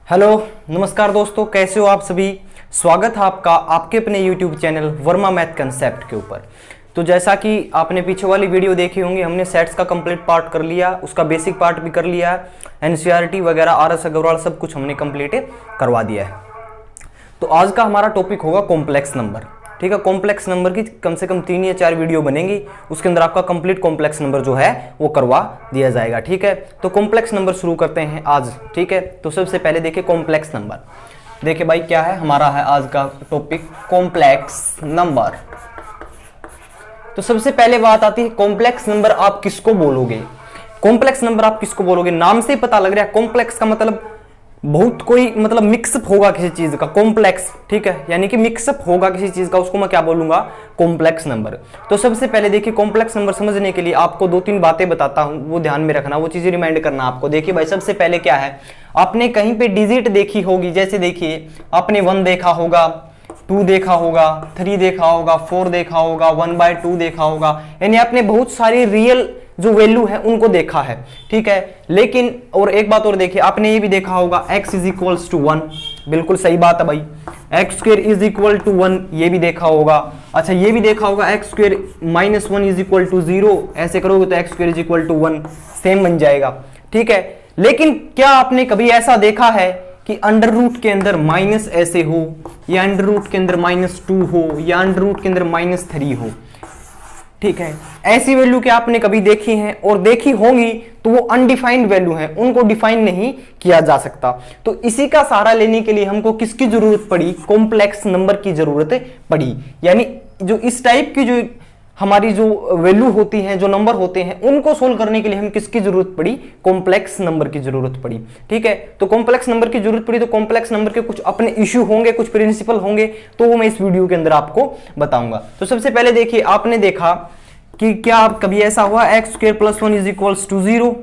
Hello नमस्कार दोस्तों, कैसे हो आप सभी। स्वागत है आपका आपके अपने YouTube channel Verma math concept के ऊपर। तो जैसा कि आपने पीछे वाली वीडियो देखी होंगी, हमने सेट्स का कंप्लीट पार्ट कर लिया, उसका बेसिक पार्ट भी कर लिया है, एनसीईआरटी वगैरह आरएस अग्रवाल सब कुछ हमने कंप्लीट करवा दिया है। तो आज का हमारा टॉपिक होगा कॉम्प्लेक्स नंबर। ठीक है, कॉम्प्लेक्स नंबर की कम से कम 3 या 4 वीडियो बनेंगी, उसके अंदर आपका कंप्लीट कॉम्प्लेक्स नंबर जो है वो करवा दिया जाएगा। ठीक है, तो कॉम्प्लेक्स नंबर शुरू करते हैं आज। ठीक है, तो सबसे पहले देखिए कॉम्प्लेक्स नंबर। देखिए भाई क्या है हमारा है आज का टॉपिक, कॉम्प्लेक्स नंबर। तो सबसे पहले बात आती है कॉम्प्लेक्स नंबर आप किसको बोलोगे। कॉम्प्लेक्स नंबर आप किसको बोलोगे, नाम से ही पता लग रहा है कॉम्प्लेक्स का मतलब बहुत कोई मतलब मिक्सअप होगा किसी चीज का, कॉम्प्लेक्स। ठीक है, यानी कि मिक्सअप होगा किसी चीज का, उसको मैं क्या बोलूंगा, कॉम्प्लेक्स नंबर। तो सबसे पहले देखिए कॉम्प्लेक्स नंबर समझने के लिए आपको 2-3 बातें बताता हूं, वो ध्यान में रखना, वो चीजें रिमाइंड करना आपको। देखिए भाई सबसे पहले क्या है, आपने कहीं पे डिजिट देखी होगी, जैसे देखिए आपने 1 देखा होगा, 2 देखा होगा, 3 देखा होगा, 4 देखा होगा, 1/2 देखा होगा, यानी आपने बहुत सारी रियल जो वैल्यू है उनको देखा है। ठीक है, लेकिन और एक बात और देखिए, आपने ये भी देखा होगा x इज इक्वल्स टू 1, बिल्कुल सही बात है भाई। X square is equal to 1, ये भी देखा होगा। अच्छा ये भी देखा होगा x square minus 1 is equal to 0, ऐसे करोगे तो x square is equal to 1 same बन जाएगा। ठीक है, लेकिन क्या आपने कभी ऐसा देखा है कि अंडर रूट के अंदर माइनस ऐसे हो, या अंडर रूट के अंदर -2 हो, या अंडर रूट के अंदर -3 हो। ठीक है, ऐसी वैल्यू क्या आपने कभी देखी हैं, और देखी होंगी तो वो अनडिफाइंड वैल्यू है, उनको डिफाइन नहीं किया जा सकता। तो इसी का सहारा लेने के लिए हमको किसकी जरूरत पड़ी, कॉम्प्लेक्स नंबर की जरूरत पड़ी। यानी जो इस टाइप की जो हमारी जो वैल्यू होती है, जो नंबर होते हैं, उनको सोल्व करने के लिए हम किसकी जरूरत पड़ी, कॉम्प्लेक्स नंबर की जरूरत पड़ी। ठीक है, तो कॉम्प्लेक्स नंबर की जरूरत पड़ी, तो कॉम्प्लेक्स नंबर के कुछ अपने इश्यू होंगे, कुछ प्रिंसिपल होंगे, तो वो मैं इस वीडियो के अंदर आपको बताऊंगा। तो सबसे पहले देखिए, आपने देखा कि क्या कभी ऐसा हुआ x square plus 1 is equals to 0।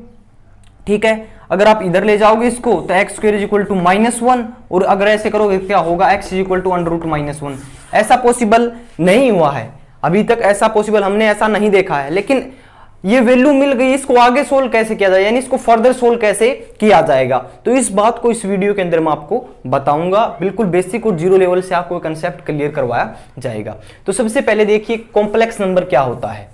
ठीक है, अगर आप इधर ले जाओगे इसको तो x square is equal to -1, और अगर ऐसे करोगे क्या होगा, x is equal to under root -1। ऐसा पॉसिबल नहीं हुआ है अभी तक, ऐसा पॉसिबल हमने ऐसा नहीं देखा है। लेकिन ये वैल्यू मिल गई, इसको आगे सोल्व कैसे किया जाए, यानी इसको फर्दर सोल्व कैसे किया जाएगा, तो इस बात को इस वीडियो के अंदर मैं आपको बताऊंगा। बिल्कुल बेसिक और 0 लेवल से आपको कंसेप्ट क्लियर करवाया जाएगा। तो सबसे पहले देखिए कॉम्प्लेक्स नंबर क्या होता है।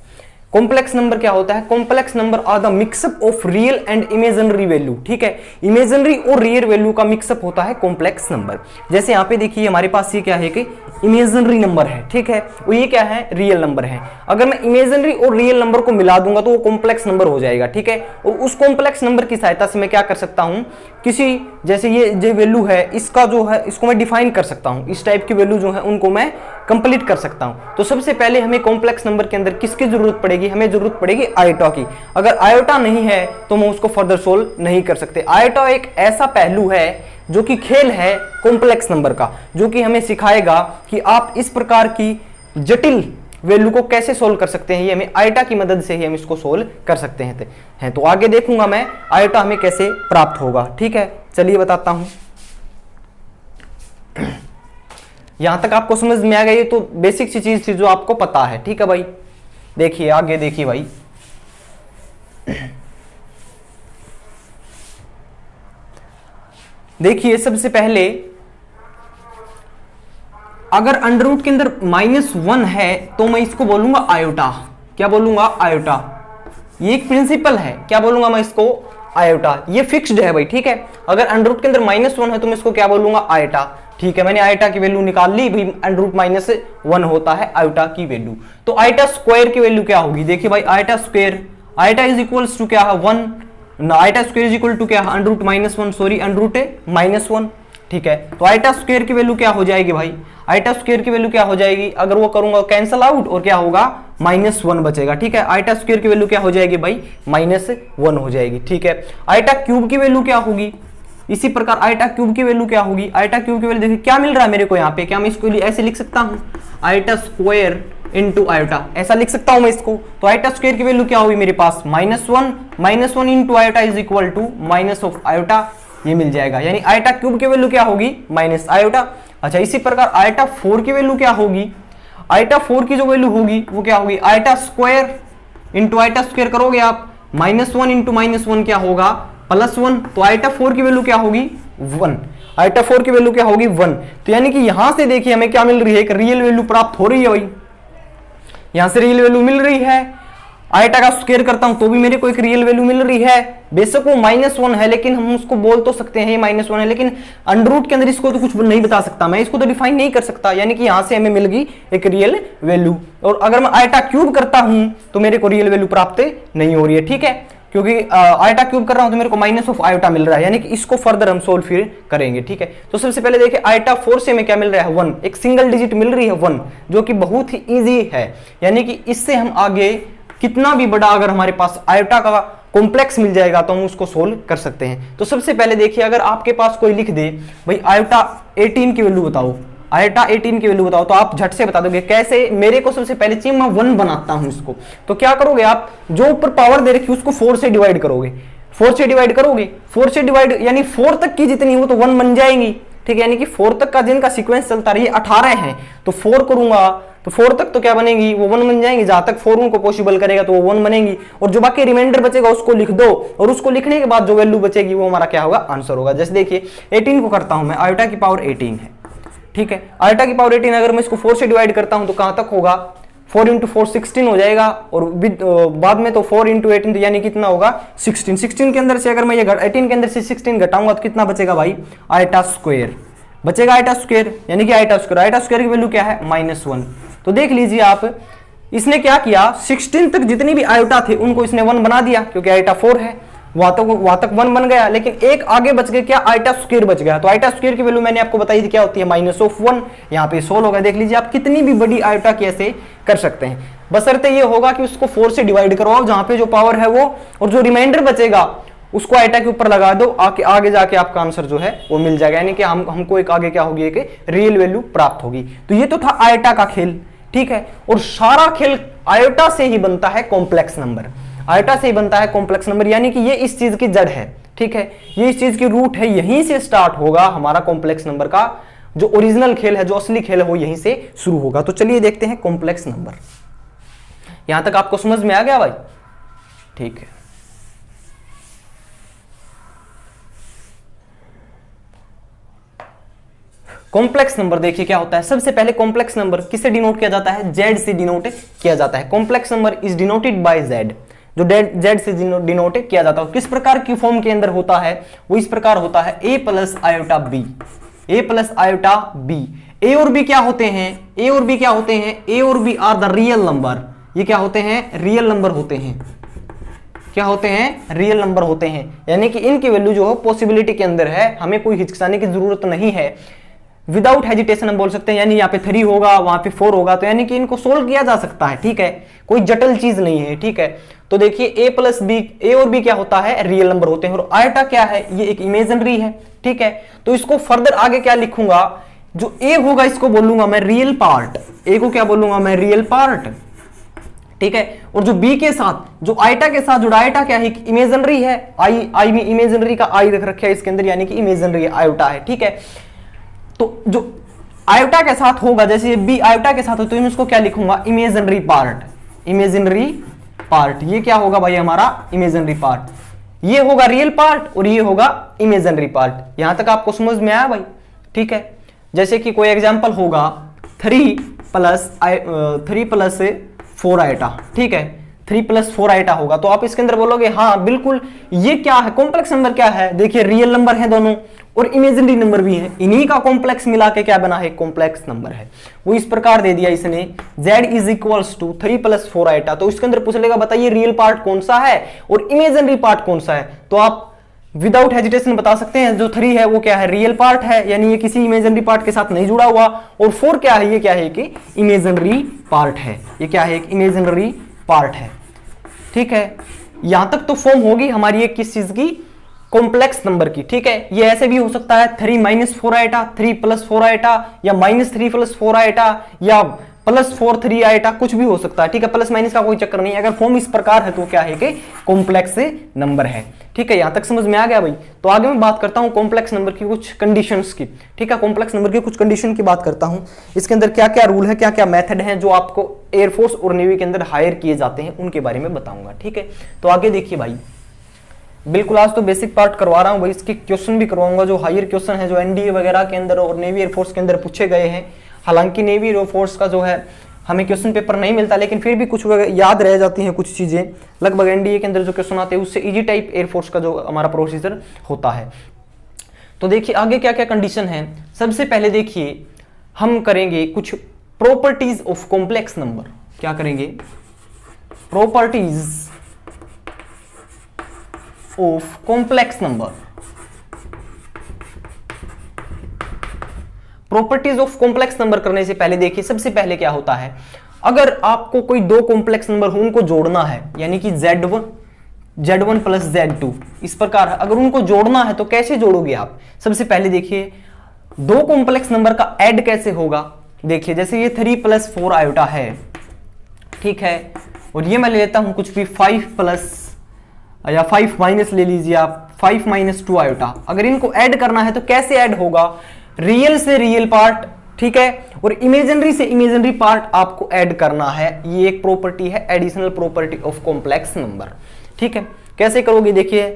कॉम्प्लेक्स नंबर क्या होता है, complex number are the mixup of real and imaginary value. ठीक है, इमेजिनरी और रियल वैल्यू का मिक्सअप होता है कॉम्प्लेक्स नंबर। जैसे यहाँ पे देखिए हमारे पास ये क्या है कि इमेजिनरी नंबर है, ठीक है, और ये क्या है, रियल नंबर है। अगर मैं इमेजिनरी और रियल नंबर को मिला दूंगा तो वो कॉम्प्लेक्स नंबर हो जाएगा। ठीक है, और उस कॉम्प्लेक्स नंबर की सहायता से मैं क्या कर सकता हूं, किसी जैसे ये जो वैल्यू है इसका जो है इसको मैं डिफाइन कर सकता हूं, इस टाइप की वैल्यू जो है उनको मैं कंप्लीट कर सकता हूं। तो सबसे पहले हमें कॉम्प्लेक्स नंबर के अंदर किसकी जरूरत पड़ेगी, हमें जरूरत पड़ेगी आयोटा की। अगर आयोटा नहीं है तो हम उसको फर्दर सोल्व नहीं कर सकते। आयोटा एक ऐसा पहलू है जो कि खेल है कॉम्प्लेक्स नंबर का, जो कि हमें सिखाएगा कि आप इस प्रकार की जटिल वैल्यू को कैसे सोल्व कर सकते हैं। ये हमें आयोटा की मदद से ही हम इसको सोल्व कर सकते हैं। तो आगे देखूंगा मैं आयोटा हमें कैसे प्राप्त होगा। ठीक है, चलिए बताता हूं। यहां तक आपको समझ में आ गई, तो बेसिक सी चीज थी जो आपको पता है। ठीक है भाई, देखिए आगे देखिए भाई, देखिए सबसे पहले अगर अंडर रूट के अंदर -1 है तो मैं इसको बोलूंगा आयोटा। क्या बोलूंगा, आयोटा। ये एक प्रिंसिपल है, क्या बोलूंगा मैं इसको, आयोटा। ये फिक्स्ड है भाई। ठीक है, अगर अंडर रूट के अंदर -1 है तो मैं इसको क्या बोलूंगा, आयोटा। ठीक है, मैंने आयोटा की वैल्यू निकाल ली भाई, अंडर रूट -1 होता है आयोटा की वैल्यू। तो आयोटा स्क्वायर की वैल्यू क्या होगी, देखिए भाई iota square, iota is equals to क्या है, 1। Iota square is equal to क्या है, under root -1, sorry under root -1। ठीक है, तो आयोटा स्क्वायर की वैल्यू क्या हो जाएगी भाई, आयोटा स्क्वायर की वैल्यू क्या हो जाएगी, अगर वो करूंगा कैंसल आउट, और क्या होगा, -1 बचेगा। ठीक है, आयोटा स्क्वायर की वैल्यू क्या हो जाएगी भाई, -1 हो जाएगी। ठीक है, आयोटा क्यूब की वैल्यू क्या होगी, इसी प्रकार आयोटा क्यूब की वैल्यू क्या होगी, आयोटा क्यूब की वैल्यू देखिए क्या मिल रहा है मेरे को यहाँ पे, क्या मैं इसको ऐसे लिख सकता हूँ, आयोटा स्क्वायर इंटू आयोटा, ऐसा लिख सकता हूं मैं इसको। तो आयोटा स्क्वायर की वैल्यू क्या होगी मेरे पास, -1 into iota is equal to minus of iota, ये मिल जाएगा। यानी आयोटा क्यूब की वैल्यू क्या होगी, माइनस आयोटा। अच्छा, इसी प्रकार आयोटा 4 की वैल्यू क्या होगी, आयोटा 4 की जो वैल्यू होगी वो क्या होगी, iota square into iota square करोगे आप, -1 इंटू -1 क्या होगा, +1। तो आयोटा 4 की वैल्यू क्या होगी, 1। आइटा 4 की वैल्यू क्या होगी 1। तो यानी कि यहां से देखिए हमें क्या मिल रही है, एक रियल वैल्यू प्राप्त हो रही है भाई, यहां से रियल वैल्यू मिल रही है। आइटा का स्क्वायर करता हूं तो भी मेरे को एक रियल वैल्यू मिल रही है, बेशक वो -1 है लेकिन हम उसको बोल तो सकते हैं -1 है, लेकिन अंडर रूट के अंदर इसको तो कुछ नहीं बता सकता, मैं इसको तो डिफाइन नहीं कर सकता। यानी कि यहां से हमें मिल गई एक रियल वैल्यू। और अगर मैं आइटा क्यूब करता हूं तो मेरे को रियल वैल्यू प्राप्त नहीं हो रही है, ठीक है, क्योंकि आइटा क्यूब कर रहा हूं तो मेरे को -ऑफ आइटा मिल रहा है, यानी कि इसको फर्दर हम सोल्व फिर करेंगे, ठीक है। तो सबसे पहले देखिए आइटा 4 से हमें क्या मिल रहा है 1, एक सिंगल डिजिट मिल रही है 1, जो कि बहुत ही ईजी है। यानी कि इससे हम आगे कितना भी बड़ा अगर हमारे पास आयोटा का कॉम्प्लेक्स मिल जाएगा तो हम उसको सोल्व कर सकते हैं। तो सबसे पहले देखिए अगर आपके पास कोई लिख दे भाई आयोटा 18 की वैल्यू बताओ, आयोटा 18 की वैल्यू बताओ, तो आप झट से बता दोगे कैसे। मेरे को सबसे पहले चाहिए मैं 1 बनाता हूं इसको, तो क्या करोगे आप, जो ऊपर पावर दे रखी है उसको 4 से डिवाइड करोगे, 4 से डिवाइड करोगे, 4 से डिवाइड यानी 4 तक की जितनी हो तो 1 बन जाएंगी, ठीक है। यानी कि 4 तक का जिनका सीक्वेंस चलता रही 18 है तो 4 करूंगा तो 4 तक तो क्या बनेगी वो 1 बन जाएंगी, जहां तक 4 उनको पॉसिबल करेगा तो वो 1 बनेगी, और जो बाकी रिमाइंडर बचेगा उसको लिख दो, और उसको लिखने के बाद जो वैल्यू बचेगी वो हमारा क्या होगा, आंसर होगा। जैसे देखिए 18 को करता हूं मैं, आयोटा की पावर 18 है, ठीक है। आयोटा की पावर 18 अगर मैं इसको 4 से डिवाइड करता हूं तो कहां तक होगा, 4 × 4 16 हो जाएगा, और बाद में तो 4 × 18 तो यानी कितना होगा 16। 16 के अंदर से अगर मैं ये 18 के अंदर से 16 घटाऊंगा तो कितना बचेगा भाई, आयोटा स्क्वायर बचेगा, आयोटा स्क्वायर, यानी कि आयोटा स्क्वायर की वैल्यू क्या है -1। तो देख लीजिए आप, इसने क्या किया 16 तक जितनी भी आयोटा थे उनको इसने 1 बना दिया, क्योंकि आयोटा 4 है, वहां तक 1 बन गया, लेकिन एक आगे बच गया क्या, आयोटा स्क्वायर बच गया। तो आयोटा स्क्वायर की वैल्यू मैंने आपको बताई थी क्या होती है, -1। यहाँ पे सोल्व होगा, देख लीजिए आप कितनी भी बड़ी आयोटा कैसे कर सकते हैं, बशर्ते ये होगा कि उसको 4 से डिवाइड करवाओ, जहां पे जो पावर है वो, और जो रिमाइंडर बचेगा उसको आयोटा के ऊपर लगा दो, आगे जाके आपका आंसर जो है वो मिल जाएगा, यानी कि हमको एक आगे क्या होगी, एक रियल वैल्यू प्राप्त होगी। तो ये तो था आयोटा का खेल, ठीक है। और सारा खेल आयोटा से ही बनता है कॉम्प्लेक्स नंबर, आयोटा से ही बनता है कॉम्प्लेक्स नंबर, यानी कि ये इस चीज की जड़ है, ठीक है, ये इस चीज की रूट है, यहीं से स्टार्ट होगा हमारा कॉम्प्लेक्स नंबर का जो ओरिजिनल खेल है, जो असली खेल है वो यहीं से शुरू होगा। तो चलिए देखते हैं कॉम्प्लेक्स नंबर। यहां तक आपको समझ में आ गया भाई, ठीक है। कॉम्प्लेक्स नंबर देखिए क्या होता है, सबसे पहले कॉम्प्लेक्स नंबर किससे डिनोट किया जाता है, जेड से डिनोट किया जाता है। Complex number is denoted by Z, जो जेड से डिनोट किया जाता है। किस प्रकार की फॉर्म के अंदर होता है, वो इस प्रकार होता है a + iota b, a + iota b। a और b क्या होते हैं, a और b क्या होते हैं, a और b are the real number, ये क्या होते हैं, रियल नंबर होते हैं, क्या होते हैं, रियल नंबर होते हैं। यानी कि इनकी वैल्यू जो है पॉसिबिलिटी के अंदर है, हमें कोई हिचकिचाने की जरूरत नहीं है, विदाउट हेजिटेशन हम बोल सकते हैं। यानी यहाँ पे 3 होगा, वहां पे 4 होगा, तो यानी कि इनको सोल्व किया जा सकता है, ठीक है, कोई जटिल चीज नहीं है, ठीक है। तो देखिए a + b, a और b क्या होता है, रियल नंबर होते हैं, और आयोटा क्या है, ये एक इमेजिनरी है, ठीक है। तो इसको फर्दर आगे क्या लिखूंगा, जो a होगा इसको बोलूंगा मैं रियल पार्ट, a को क्या बोलूंगा मैं, रियल पार्ट, ठीक है। और जो b के साथ, जो आयोटा के साथ जुड़ा, आयोटा क्या है, इमेजिनरी है, आई में इमेजिनरी का आई रख रखा है इसके अंदर, यानी कि इमेजिनरी आयोटा है, ठीक है। तो जो आयोटा के साथ होगा, जैसे बी आयोटा के साथ हो, तो मैं इसको क्या लिखूंगा, इमेजिनरी पार्ट, इमेजिनरी पार्ट, ये क्या होगा भाई हमारा इमेजिनरी पार्ट, ये होगा रियल पार्ट और ये होगा इमेजिनरी पार्ट। यहां तक आपको समझ में आया भाई, ठीक है। जैसे कि कोई एग्जांपल होगा 3 + 4 आयोटा, ठीक है, 3 + 4 आयोटा होगा, तो आप इसके अंदर बोलोगे हाँ बिल्कुल, ये क्या है, कॉम्प्लेक्स नंबर क्या है, देखिए रियल नंबर है दोनों और इमेजिनरी नंबर भी है, इन्हीं का कॉम्प्लेक्स मिला के क्या बना है, कॉम्प्लेक्स नंबर है। वो इस प्रकार दे दिया इसने, z = 3 + 4 आयोटा। तो इसके अंदर पूछ लेगा बताइए रियल पार्ट कौन सा है और इमेजिनरी पार्ट कौन सा है, तो आप विदाउट हेजिटेशन बता सकते हैं जो 3 है वो क्या है, रियल पार्ट है, यानी ये किसी इमेजिनरी पार्ट के साथ नहीं जुड़ा हुआ, और 4 क्या है, ये क्या है कि इमेजिनरी पार्ट है, ये क्या है, एक इमेजिनरी पार्ट है, ठीक है। यहां तक तो फॉर्म होगी हमारी एक किस चीज की, कॉम्प्लेक्स नंबर की, ठीक है। ये ऐसे भी हो सकता है 3 - 4 आयोटा, 3 + 4 आयोटा, या -3 + 4 आयोटा, या +4 3 आयोटा, कुछ भी हो सकता है, ठीक है। प्लस माइनस का कोई चक्कर नहीं है, अगर फॉर्म इस प्रकार है तो क्या है कि कॉम्प्लेक्स नंबर है, ठीक है। यहां तक समझ में आ गया भाई। तो आगे मैं बात करता हूं कॉम्प्लेक्स नंबर की कुछ कंडीशंस की, ठीक है, कॉम्प्लेक्स नंबर की कुछ कंडीशन की बात करता हूं। इसके अंदर क्या क्या रूल है, क्या क्या मेथड है जो आपको एयरफोर्स और नेवी के अंदर हायर किए जाते हैं, उनके बारे में बताऊंगा, ठीक है। तो आगे देखिए भाई, बिल्कुल आज तो बेसिक पार्ट करवा रहा हूँ भाई, इसके क्वेश्चन भी करवाऊंगा जो हायर क्वेश्चन है, जो एनडीए वगैरह के अंदर और नेवी एयरफोर्स के अंदर पूछे गए हैं। हालांकि नेवी एयरफोर्स का जो है हमें क्वेश्चन पेपर नहीं मिलता, लेकिन फिर भी कुछ याद रह जाती हैं कुछ चीज़ें। लगभग एनडीए के अंदर जो क्वेश्चन आते हैं उससे इजी टाइप एयरफोर्स का जो हमारा प्रोसीजर होता है। तो देखिए आगे क्या क्या कंडीशन है। सबसे पहले देखिए हम करेंगे कुछ प्रॉपर्टीज ऑफ कॉम्प्लेक्स नंबर। क्या करेंगे? Properties of complex number. Properties of complex number करने से पहले देखिए सबसे पहले क्या होता है, अगर आपको कोई दो कॉम्प्लेक्स नंबर हो उनको जोड़ना है, यानी कि Z1 प्लस Z2 इस प्रकार, अगर उनको जोड़ना है तो कैसे जोड़ोगे आप? सबसे पहले देखिए दो कॉम्प्लेक्स नंबर का ऐड कैसे होगा। देखिए जैसे ये 3 + 4 आयोटा है, ठीक है, और ये मैं ले लेता हूं कुछ भी 5 प्लस या 5 माइनस ले लीजिए आप, 5 - 2 आयोटा। अगर इनको ऐड करना है तो कैसे ऐड होगा? रियल से रियल पार्ट, ठीक है, और इमेजिनरी से इमेजिनरी पार्ट आपको ऐड करना है। ये एक प्रॉपर्टी है, additional property of complex number, ठीक है। कैसे करोगे? देखिए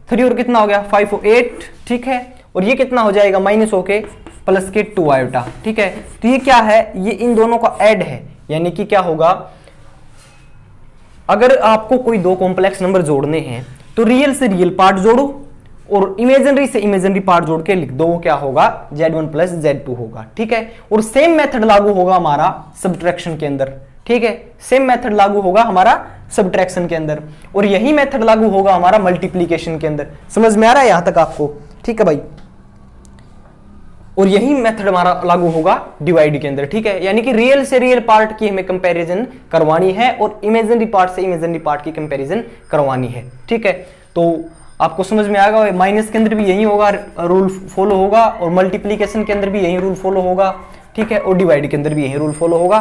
3 और कितना हो गया 5 और 8, ठीक है, और ये कितना हो जाएगा माइनस होके प्लस के 2 आयोटा, ठीक है। तो ये क्या है? ये इन दोनों का ऐड है, यानी कि क्या होगा, अगर आपको कोई दो कॉम्प्लेक्स नंबर जोड़ने हैं तो रियल से रियल पार्ट जोड़ो और इमेजिनरी से इमेजिनरी पार्ट जोड़ के लिख दो, वो क्या होगा Z1 प्लस Z2 होगा, ठीक है। और सेम मेथड लागू होगा हमारा सब्ट्रैक्शन के अंदर, ठीक है, सेम मेथड लागू होगा हमारा सब्ट्रैक्शन के अंदर, और यही मेथड लागू होगा हमारा मल्टीप्लीकेशन के अंदर। समझ में आ रहा है यहां तक आपको? ठीक है भाई, और यही मेथड हमारा लागू होगा डिवाइड के अंदर, ठीक है। यानी कि रियल से रियल पार्ट की हमें कंपैरिजन करवानी है और इमेजिनरी पार्ट से इमेजिनरी पार्ट की कंपैरिजन करवानी है, ठीक है। तो आपको समझ में आएगा, माइनस के अंदर भी यही होगा, रूल फॉलो होगा, और मल्टीप्लीकेशन के अंदर भी यही रूल फॉलो होगा, ठीक है, और डिवाइड के अंदर भी यही रूल फॉलो होगा।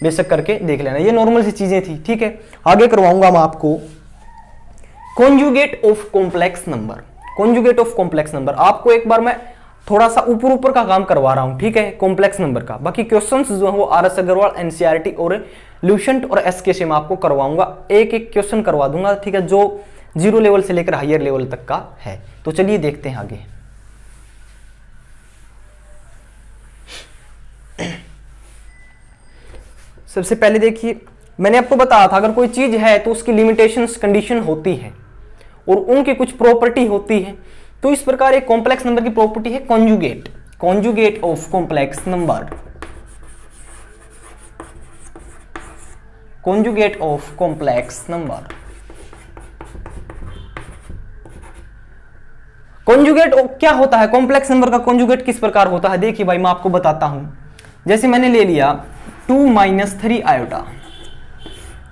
बेशक करके देख लेना, ये नॉर्मल सी चीजें थी, ठीक है। आगे करवाऊंगा मैं आपको conjugate of complex number. Conjugate of complex number आपको एक बार मैं थोड़ा सा ऊपर ऊपर का काम करवा रहा हूं, ठीक है, कॉम्प्लेक्स नंबर का। बाकी क्वेश्चंस जो है वो RS अग्रवाल, एनसीईआरटी और ल्यूसेंट और SK से मैं आपको करवाऊंगा, एक एक क्वेश्चन करवा दूंगा, ठीक है, जो 0 लेवल से लेकर हायर लेवल तक का है। तो चलिए देखते हैं आगे। सबसे पहले देखिए मैंने आपको बताया था अगर कोई चीज है तो उसकी लिमिटेशंस कंडीशन होती है और उनकी कुछ प्रॉपर्टी होती है। तो इस प्रकार एक कॉम्प्लेक्स नंबर की प्रॉपर्टी है conjugate, conjugate of complex number, conjugate of complex number. Conjugate क्या होता है? कॉम्प्लेक्स नंबर का कॉन्जुगेट किस प्रकार होता है? देखिए भाई मैं आपको बताता हूं। जैसे मैंने ले लिया 2 - 3 आयोटा,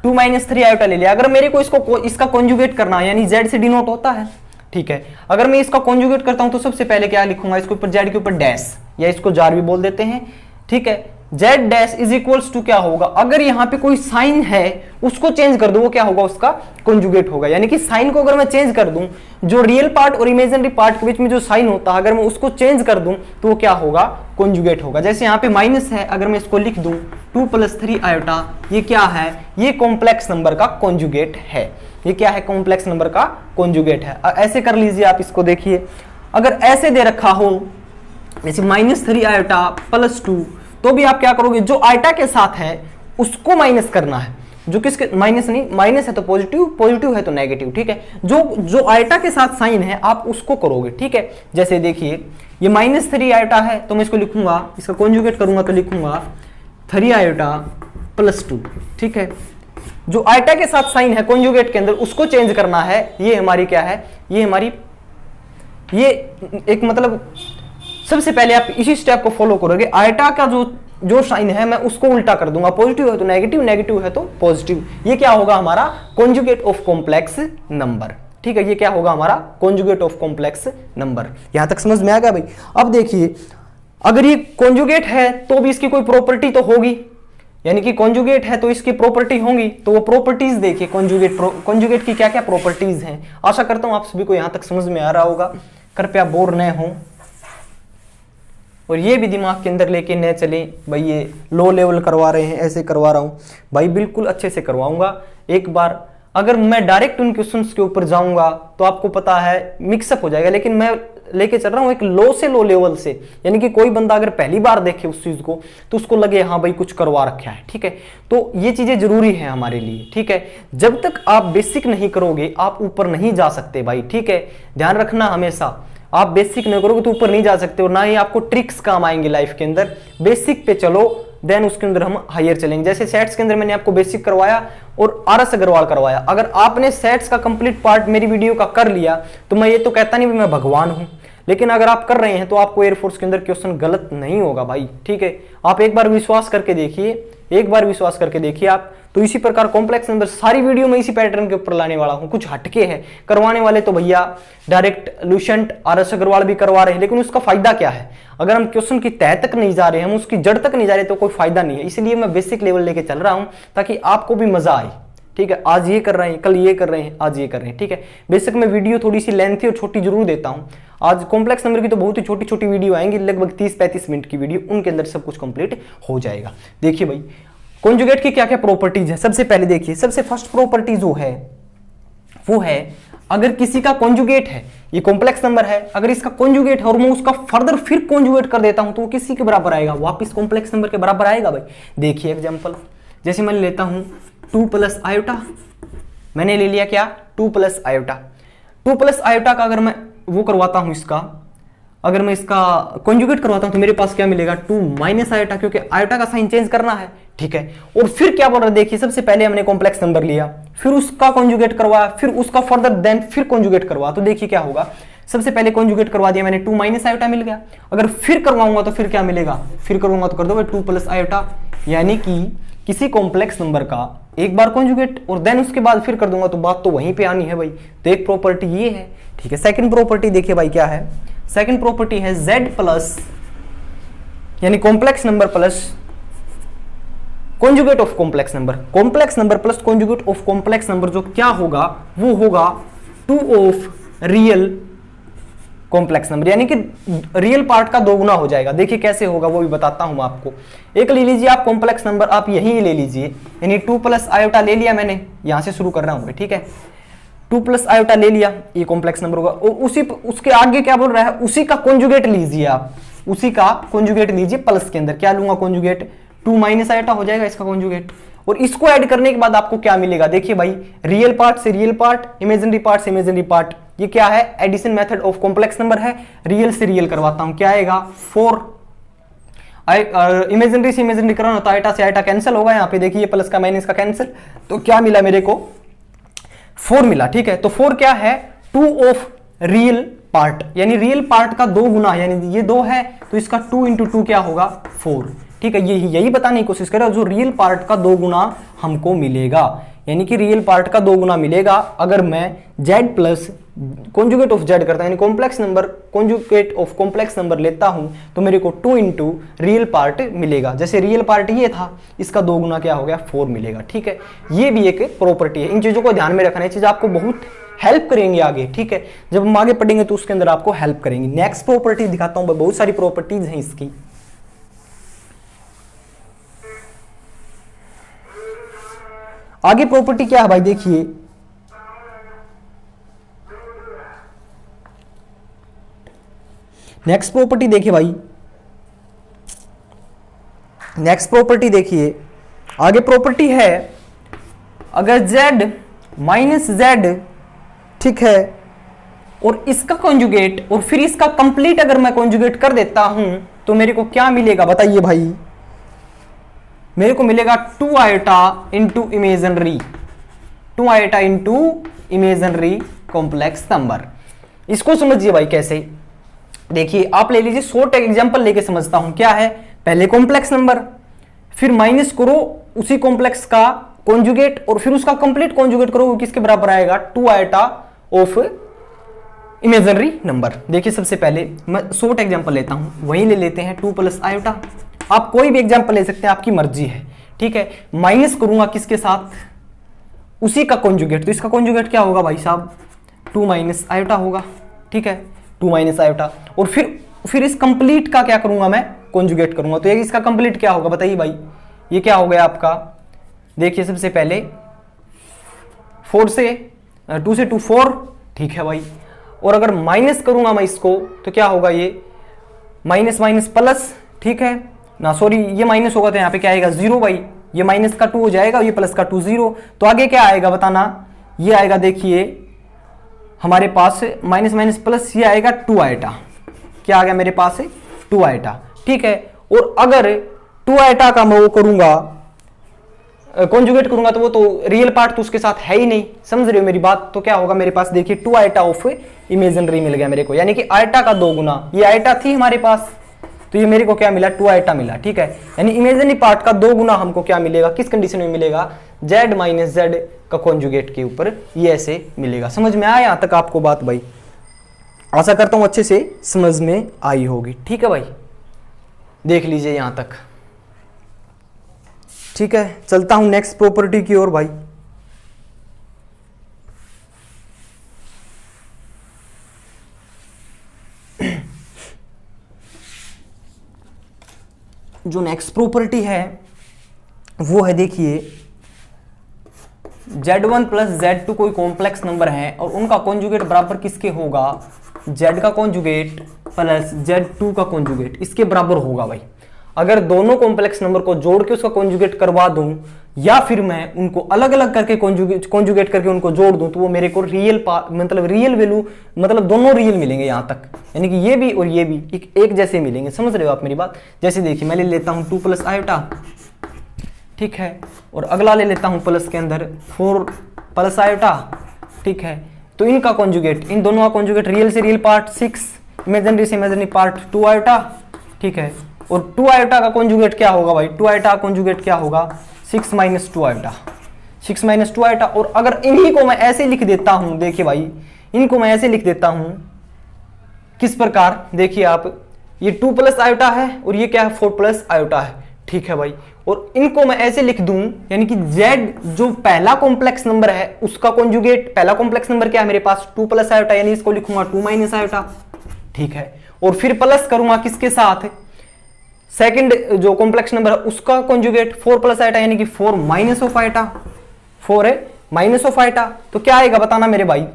2 - 3 आयोटा ले लिया। अगर मेरे को इसका कॉन्जुगेट करना है, यानी Z से डिनोट होता है, ठीक है। अगर मैं इसका कॉन्जुगेट करता हूं तो सबसे पहले क्या लिखूंगा, इसके ऊपर Z के ऊपर डैश, या इसको जार भी बोल देते हैं, ठीक है। Z dash is equals to क्या होगा, अगर यहाँ पे कोई साइन है उसको चेंज कर दूं, वो क्या होगा, उसका कॉन्जुगेट होगा। यानी कि साइन को अगर मैं चेंज कर दूं, जो रियल पार्ट और इमेजिनरी पार्ट के बीच में जो साइन होता है, अगर मैं उसको चेंज कर दूं तो वो क्या होगा, कॉन्जुगेट होगा। जैसे यहाँ पे माइनस है, अगर मैं इसको लिख दूं 2 + 3 आयोटा, ये क्या है, ये कॉम्प्लेक्स नंबर का कॉन्जुगेट है। ये क्या है, कॉम्प्लेक्स नंबर का कॉन्जुगेट है। ऐसे कर लीजिए आप इसको। देखिए अगर ऐसे दे रखा हो जैसे -3 आयोटा + 2, तो भी आप क्या करोगे, जो आयटा के साथ है उसको माइनस करना है, जो किसके माइनस नहीं, माइनस है तो पॉजिटिव, पॉजिटिव है तो नेगेटिव, ठीक है। जो आयटा के साथ साइन है आप उसको करोगे, ठीक है। जैसे देखिए ये -3 आयटा है तो मैं इसको लिखूंगा, इसका कॉन्जुगेट करूंगा तो लिखूंगा 3 आयटा + 2, ठीक है। जो आयटा के साथ साइन है कॉन्जुगेट के अंदर उसको चेंज करना है। ये हमारी क्या है, ये हमारी, ये एक मतलब सबसे पहले आप इसी स्टेप को फॉलो करोगे। आयटा का जो साइन है मैं उसको उल्टा कर दूंगा, पॉजिटिव है तो नेगेटिव, नेगेटिव है तो पॉजिटिव। ये क्या होगा, हमारा कॉन्जुगेट ऑफ कॉम्प्लेक्स नंबर, ठीक है। ये क्या होगा, हमारा कॉन्जुगेट ऑफ कॉम्प्लेक्स नंबर। यहां तक समझ में आ गया भाई? अब देखिए अगर ये कॉन्जुगेट है तो भी इसकी कोई प्रॉपर्टी तो होगी, यानी कि कॉन्जुगेट है तो इसकी प्रॉपर्टी होंगी। तो वो प्रॉपर्टीज देखिए, कॉन्जुगेट की क्या क्या प्रॉपर्टीज हैं। आशा करता हूं आप सभी को यहां तक समझ में आ रहा होगा, कृपया बोर न हो और ये भी दिमाग के अंदर लेके न चले भाई ये लो लेवल करवा रहे हैं, ऐसे करवा रहा हूं भाई, बिल्कुल अच्छे से करवाऊंगा। एक बार अगर मैं डायरेक्ट उन क्वेश्चंस के ऊपर जाऊंगा तो आपको पता है मिक्सअप हो जाएगा, लेकिन मैं लेके चल रहा हूं एक लो से लो लेवल से, यानी कि कोई बंदा अगर पहली बार देखे उस चीज को तो उसको लगे हाँ भाई कुछ करवा रखा है, ठीक है। तो ये चीजें जरूरी है हमारे लिए, ठीक है। जब तक आप बेसिक नहीं करोगे आप ऊपर नहीं जा सकते भाई, ठीक है। ध्यान रखना हमेशा, आप बेसिक नहीं करोगे तो ऊपर नहीं जा सकते, और ना ही आपको ट्रिक्स काम आएंगे लाइफ के अंदर। बेसिक पे चलो, देन उसके अंदर हम हायर चलेंगे। जैसे सेट्स के अंदर मैंने आपको बेसिक करवाया और आरएस अग्रवाल करवाया। अगर आपने सेट्स का कंप्लीट पार्ट मेरी वीडियो का कर लिया तो मैं ये तो कहता नहीं मैं भगवान हूं, लेकिन अगर आप कर रहे हैं तो आपको एयरफोर्स के अंदर क्वेश्चन गलत नहीं होगा भाई, ठीक है। आप एक बार विश्वास करके देखिए, एक बार विश्वास करके देखिए आप। तो इसी प्रकार कॉम्प्लेक्स नंबर सारी वीडियो में इसी पैटर्न के ऊपर लाने वाला हूं, कुछ हटके है। करवाने वाले तो भैया डायरेक्ट लुसेंट आरएस अग्रवाल भी करवा रहे हैं, लेकिन उसका फायदा क्या है? अगर हम क्वेश्चन की तह तक नहीं जा रहे, हम उसकी जड़ तक नहीं जा रहे तो कोई फायदा नहीं है। इसलिए मैं बेसिक लेवल लेके चल रहा हूं ताकि आपको भी मजा आए, ठीक है। आज ये कर रहे हैं, कल ये कर रहे हैं, आज ये कर रहे हैं, ठीक है। बेसिक में वीडियो थोड़ी सी लेंथी और छोटी जरूर देता हूं। आज कॉम्प्लेक्स नंबर की तो बहुत ही छोटी छोटी वीडियो आएंगी, लगभग 30-35 मिनट की वीडियो, उनके अंदर सब कुछ कंप्लीट हो जाएगा। देखिए भाई कॉन्जुगेट की क्या क्या प्रॉपर्टीज है। सबसे पहले देखिए, सबसे फर्स्ट प्रॉपर्टी जो है वो है अगर किसी का कॉन्जुगेट है, ये कॉम्प्लेक्स नंबर है, अगर इसका कॉन्जुगेट है और मैं उसका फर्दर फिर कॉन्जुगेट कर देता हूं तो वो किसी के बराबर आएगा? वापिस कॉम्प्लेक्स नंबर के बराबर आएगा भाई। देखिए एग्जांपल, जैसे मैं लेता हूं 2 + आयोटा, मैंने ले लिया क्या 2 + आयोटा। 2 + आयोटा का अगर मैं वो करवाता हूं इसका, अगर मैं इसका कॉन्जुगेट करवाता हूं तो मेरे पास क्या मिलेगा 2 - आयोटा, क्योंकि आयोटा का साइन चेंज करना है, ठीक है। और फिर क्या बोल रहा है देखिए, सबसे पहले हमने कॉम्प्लेक्स नंबर लिया, फिर उसका कॉन्जुगेट करवाया, फिर उसका फर्दर देन फिर कॉन्जुगेट करवा। तो देखिए क्या होगा, सबसे पहले कॉन्जुगेट करवा दिया मैंने 2 - आयोटा मिल गया। अगर फिर करवाऊंगा तो फिर क्या मिलेगा, फिर करूंगा तो कर दो 2 + आयोटा, यानी कि किसी कॉम्प्लेक्स नंबर का एक बार कॉन्जुगेट और देन उसके बाद फिर कर दूंगा तो बात तो वहीं पे आनी है भाई। तो एक प्रॉपर्टी ये है, ठीक है। सेकंड प्रॉपर्टी देखिए भाई क्या है, सेकंड प्रॉपर्टी है Z+ यानी complex number plus conjugate of complex number. Complex number plus conjugate of complex number जो क्या होगा वो होगा 2 ऑफ रियल कॉम्प्लेक्स नंबर, यानी कि रियल पार्ट का 2 गुना हो जाएगा। देखिए कैसे होगा वो भी बताता हूं आपको। एक ले लीजिए आप कॉम्प्लेक्स नंबर, आप यही ले लीजिए, यानी 2 + आयोटा ले लिया मैंने, यहां से शुरू कर रहा हूं, ठीक है। 2 + आयोटा ले लिया, ये कॉम्प्लेक्स नंबर होगा, और उसी उसके आगे क्या बोल रहा है, उसी का कॉन्जुगेट लीजिए आप, उसी का कॉन्जुगेट लीजिए प्लस के अंदर। क्या लूंगा कॉन्जुगेट 2 - आयोटा हो जाएगा इसका कॉन्जुगेट, और इसको ऐड करने के बाद आपको क्या मिलेगा देखिए भाई, रियल पार्ट से रियल पार्ट, इमेजिनरी पार्ट से इमेजिनरी पार्ट। ये क्या है, addition method of complex number है। रियल से रियल करवाता हूं, क्या आएगा 4, इमेजिनरी से इमेजिनरी कराना तो आयोटा से आयोटा कैंसिल होगा, यहाँ पे देखिए प्लस का माइनस का कैंसिल, तो क्या मिला मेरे को 4 मिला, ठीक है। तो 4 क्या है 2 ऑफ रियल पार्ट, यानी रियल पार्ट का 2 गुना, यानी ये 2 है तो इसका 2 × 2 क्या होगा 4, ठीक है। यही बताने की कोशिश कर रहा हूं, जो रियल पार्ट का 2 गुना हमको मिलेगा, यानी कि रियल पार्ट का 2 गुना मिलेगा अगर मैं Z+ कॉन्जुगेट ऑफ Z करता हूं, यानी complex number conjugate of complex number लेता हूं तो मेरे को 2 × रियल पार्ट मिलेगा। जैसे रियल पार्ट ये था, इसका 2 गुना क्या हो गया 4 मिलेगा, ठीक है। ये भी एक प्रॉपर्टी है, इन चीजों को ध्यान में रखना है, चीज आपको बहुत हेल्प करेंगे आगे, ठीक है। जब हम आगे पढ़ेंगे तो उसके अंदर आपको हेल्प करेंगे। नेक्स्ट प्रॉपर्टी दिखाता हूं, बहुत सारी प्रॉपर्टीज हैं इसकी। आगे प्रॉपर्टी क्या है भाई देखिए, नेक्स्ट प्रॉपर्टी देखिए भाई, नेक्स्ट प्रॉपर्टी देखिए, आगे प्रॉपर्टी है अगर Z - Z, ठीक है, और इसका कॉन्जुगेट और फिर इसका कंप्लीट अगर मैं कॉन्जुगेट कर देता हूं तो मेरे को क्या मिलेगा बताइए भाई, मेरे को मिलेगा 2 iota into imaginary, 2 iota into imaginary complex number. इसको समझिए भाई कैसे, देखिए आप ले लीजिए, शॉर्ट एग्जांपल लेके समझता हूं। क्या है, पहले कॉम्प्लेक्स नंबर, फिर माइनस करो उसी कॉम्प्लेक्स का कॉन्जुगेट और फिर उसका कंप्लीट कॉन्जुगेट करो, किसके बराबर आएगा 2 आयोटा ऑफ इमेजिनरी नंबर। देखिए सबसे पहले मैं शॉर्ट एग्जांपल लेता हूं, वही ले लेते हैं 2 + आयोटा। आप कोई भी एग्जांपल ले सकते हैं, आपकी मर्जी है, ठीक है। माइनस करूंगा किसके साथ, उसी का कॉन्जुगेट, तो इसका कॉन्जुगेट क्या होगा भाई साहब 2 - आयोटा होगा, ठीक है, 2 - आयोटा। और फिर इस कंप्लीट का क्या करूंगा मैं कॉन्जुगेट करूंगा, तो ये इसका कंप्लीट क्या होगा बताइए भाई, ये क्या हो गया आपका, देखिए सबसे पहले 4 से 2 से 2 4, ठीक है भाई। और अगर माइनस करूंगा मैं इसको तो क्या होगा, ये माइनस माइनस प्लस, ठीक है ना, सॉरी ये माइनस होगा तो यहाँ पे क्या आएगा 0 भाई, ये माइनस का 2 हो जाएगा, ये प्लस का 2 0, तो आगे क्या आएगा बताना, ये आएगा देखिए हमारे पास माइनस माइनस प्लस, ये आएगा 2 आइटा, क्या आ गया मेरे पास 2 आइटा, ठीक है। और अगर 2 आइटा का मैं वो करूंगा कॉन्जुगेट करूंगा तो वो तो रियल पार्ट तो उसके साथ है ही नहीं, समझ रहे हो मेरी बात, तो क्या होगा मेरे पास देखिए 2 आइटा ऑफ इमेजिनरी मिल गया मेरे को, यानी कि आइटा का 2 गुना, ये आइटा थी हमारे पास तो ये मेरे को क्या मिला 2 आइटा मिला, ठीक है। यानी इमेजिनरी पार्ट का 2 गुना हमको क्या मिलेगा, किस कंडीशन में मिलेगा, z माइनस z का कॉन्जुगेट के ऊपर, ये ऐसे मिलेगा। समझ में आया यहां तक आपको बात भाई, आशा करता हूं अच्छे से समझ में आई होगी, ठीक है भाई, देख लीजिए यहां तक, ठीक है। चलता हूं नेक्स्ट प्रॉपर्टी की ओर भाई। जो नेक्स्ट प्रॉपर्टी है वो है देखिए z1 प्लस z2 कोई कॉम्प्लेक्स नंबर है और उनका कॉन्जुगेट बराबर किसके होगा, z का कॉन्जुगेट प्लस z2 का कॉन्जुगेट, इसके बराबर होगा भाई। अगर दोनों कॉम्प्लेक्स नंबर को जोड़ के उसका कॉन्जुगेट करवा दूं या फिर मैं उनको अलग अलग करके कॉन्जुगेट करके उनको जोड़ दूं तो वो मेरे को रियल मतलब रियल वैल्यू, मतलब दोनों रियल मिलेंगे यहां तक, यानी कि ये भी और ये भी एक जैसे मिलेंगे। समझ रहे हो आप मेरी बात। जैसे देखिए मैं ले लेता हूं 2 प्लस आयोटा, ठीक है, और अगला ले लेता हूं प्लस के अंदर 4 प्लस आयोटा, ठीक है। तो इनका कॉन्जुगेट, इन दोनों का कॉन्जुगेट रियल से रियल पार्ट 6, इमेजिनरी से इमेजिनरी पार्ट 2 आयोटा, ठीक है। और 2 आयोटा का कॉन्जुगेट क्या होगा भाई, 2 आयोटा का कॉन्जुगेट क्या होगा 6 माइनस 2 आयोटा, 6 माइनस 2 आयोटा। और अगर इन्हीं को मैं ऐसे लिख देता हूं, देखिए भाई इनको मैं ऐसे लिख देता हूं, किस प्रकार, देखिए आप, ये 2 प्लस आयोटा है और ये क्या है 4 प्लस आयोटा है, ठीक है भाई। और इनको मैं ऐसे लिख दूं, यानी कि z जो पहला कॉम्प्लेक्स नंबर है उसका कॉन्जुगेट, पहला कॉम्प्लेक्स नंबर क्या है मेरे पास 2 प्लस आयोटा, यानी इसको लिखूंगा 2 माइनस आयोटा, ठीक है। और फिर प्लस करूंगा किसके साथ, सेकंड जो कॉम्प्लेक्स नंबर है उसका कॉन्जुगेट 4 प्लस आयोटा, यानी कि 4 माइनस ऑफ आयोटा, 4 है माइनस ऑफ आयोटा। तो क्या आएगा बताना मेरे भाई।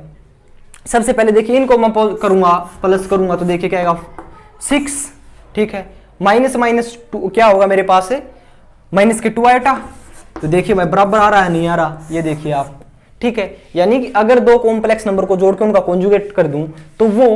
सबसे पहले देखिए इनको मैं करूंगा प्लस करूंगा तो देखिए क्या आएगा 6, ठीक है, माइनस माइनस 2 क्या होगा मेरे पास है माइनस के 2 आयोटा। तो देखिए भाई बराबर आ रहा है नहीं आ रहा, ये देखिए आप, ठीक है। यानी कि अगर दो कॉम्प्लेक्स नंबर को जोड़ के उनका कॉन्जुगेट कर दूं तो वो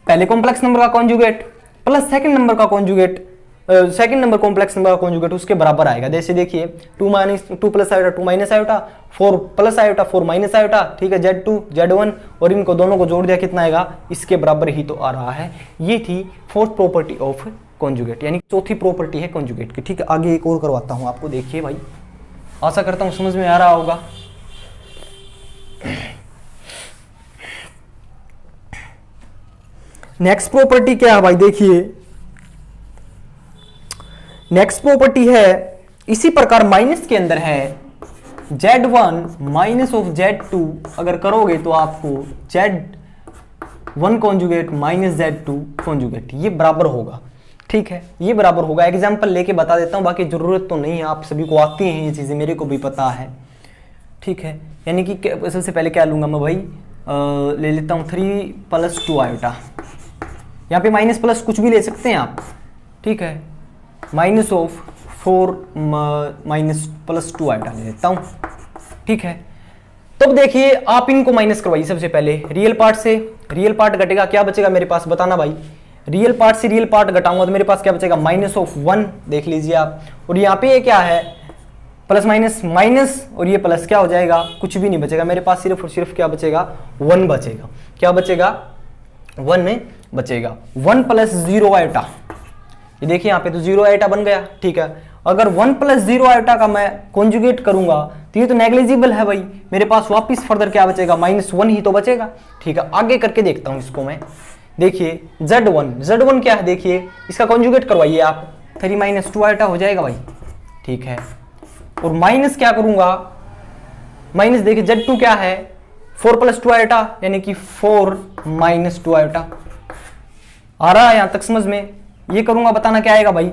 पहले कॉम्प्लेक्स नंबर का कॉन्जुगेट प्लस सेकंड नंबर का conjugate, second number complex number का कॉन्जुगेट उसके बराबर आएगा। जैसे देखिए 2 plus iota 2 minus iota, 4 plus iota 4 minus iota, ठीक है, z2 z1, और इनको दोनों को जोड़ दिया कितना आएगा, इसके बराबर ही तो आ रहा है। ये थी फोर्थ प्रॉपर्टी ऑफ कॉन्जुगेट, यानी चौथी प्रॉपर्टी है कॉन्जुगेट की, ठीक है। आगे एक और करवाता हूं आपको, देखिए भाई, आशा करता हूं समझ में आ रहा होगा। नेक्स्ट प्रॉपर्टी क्या है भाई, देखिए नेक्स्ट प्रॉपर्टी है इसी प्रकार माइनस के अंदर है z1 माइनस ऑफ z2, अगर करोगे तो आपको z1 conjugate minus z2 conjugate, ये बराबर होगा, ठीक है, ये बराबर होगा। एग्जांपल लेके बता देता हूं, बाकी जरूरत तो नहीं है, आप सभी को आती हैं ये चीजें, मेरे को भी पता है, ठीक है। यानी कि सबसे पहले क्या लूंगा मैं भाई, ले लेता हूं 3 प्लस 2 आयोटा, यहाँ पे माइनस प्लस कुछ भी ले सकते हैं आप, ठीक है, minus of 4 minus plus 2 iota ले लेता हूं, ठीक है। तब देखिए आप इनको माइनस करवाइए सबसे पहले रियल पार्ट से, रियल पार्ट घटेगा क्या बचेगा मेरे पास बताना भाई, रियल पार्ट से रियल पार्ट घटाऊंगा तो मेरे पास क्या बचेगा माइनस ऑफ 1, देख लीजिए आप। और यहाँ पे ये क्या है प्लस माइनस माइनस, और ये प्लस क्या हो जाएगा, कुछ भी नहीं बचेगा मेरे पास, सिर्फ और सिर्फ क्या बचेगा 1 बचेगा, क्या बचेगा 1 बचेगा, 1 प्लस 0 आयोटा, ये देखिए यहाँ पे तो 0 आयोटा बन गया, ठीक है। अगर 1 प्लस 0 आयोटा का मैं कॉन्जुगेट करूंगा तो ये तो नेग्लिजिबल है भाई, मेरे पास वापस फर्दर क्या बचेगा -1 ही तो बचेगा, ठीक है। आगे करके देखता हूं इसको मैं, देखिए z1 क्या है, देखिए इसका कॉन्जुगेट करवाइए आप, 3 माइनस 2 आयोटा हो जाएगा भाई, ठीक है। और माइनस क्या करूंगा, माइनस देखिए z2 क्या है 4 प्लस 2 आयोटा, यानी कि 4 माइनस 2 आयोटा, आ रहा है यहां तक समझ में। ये करूंगा बताना क्या आएगा भाई,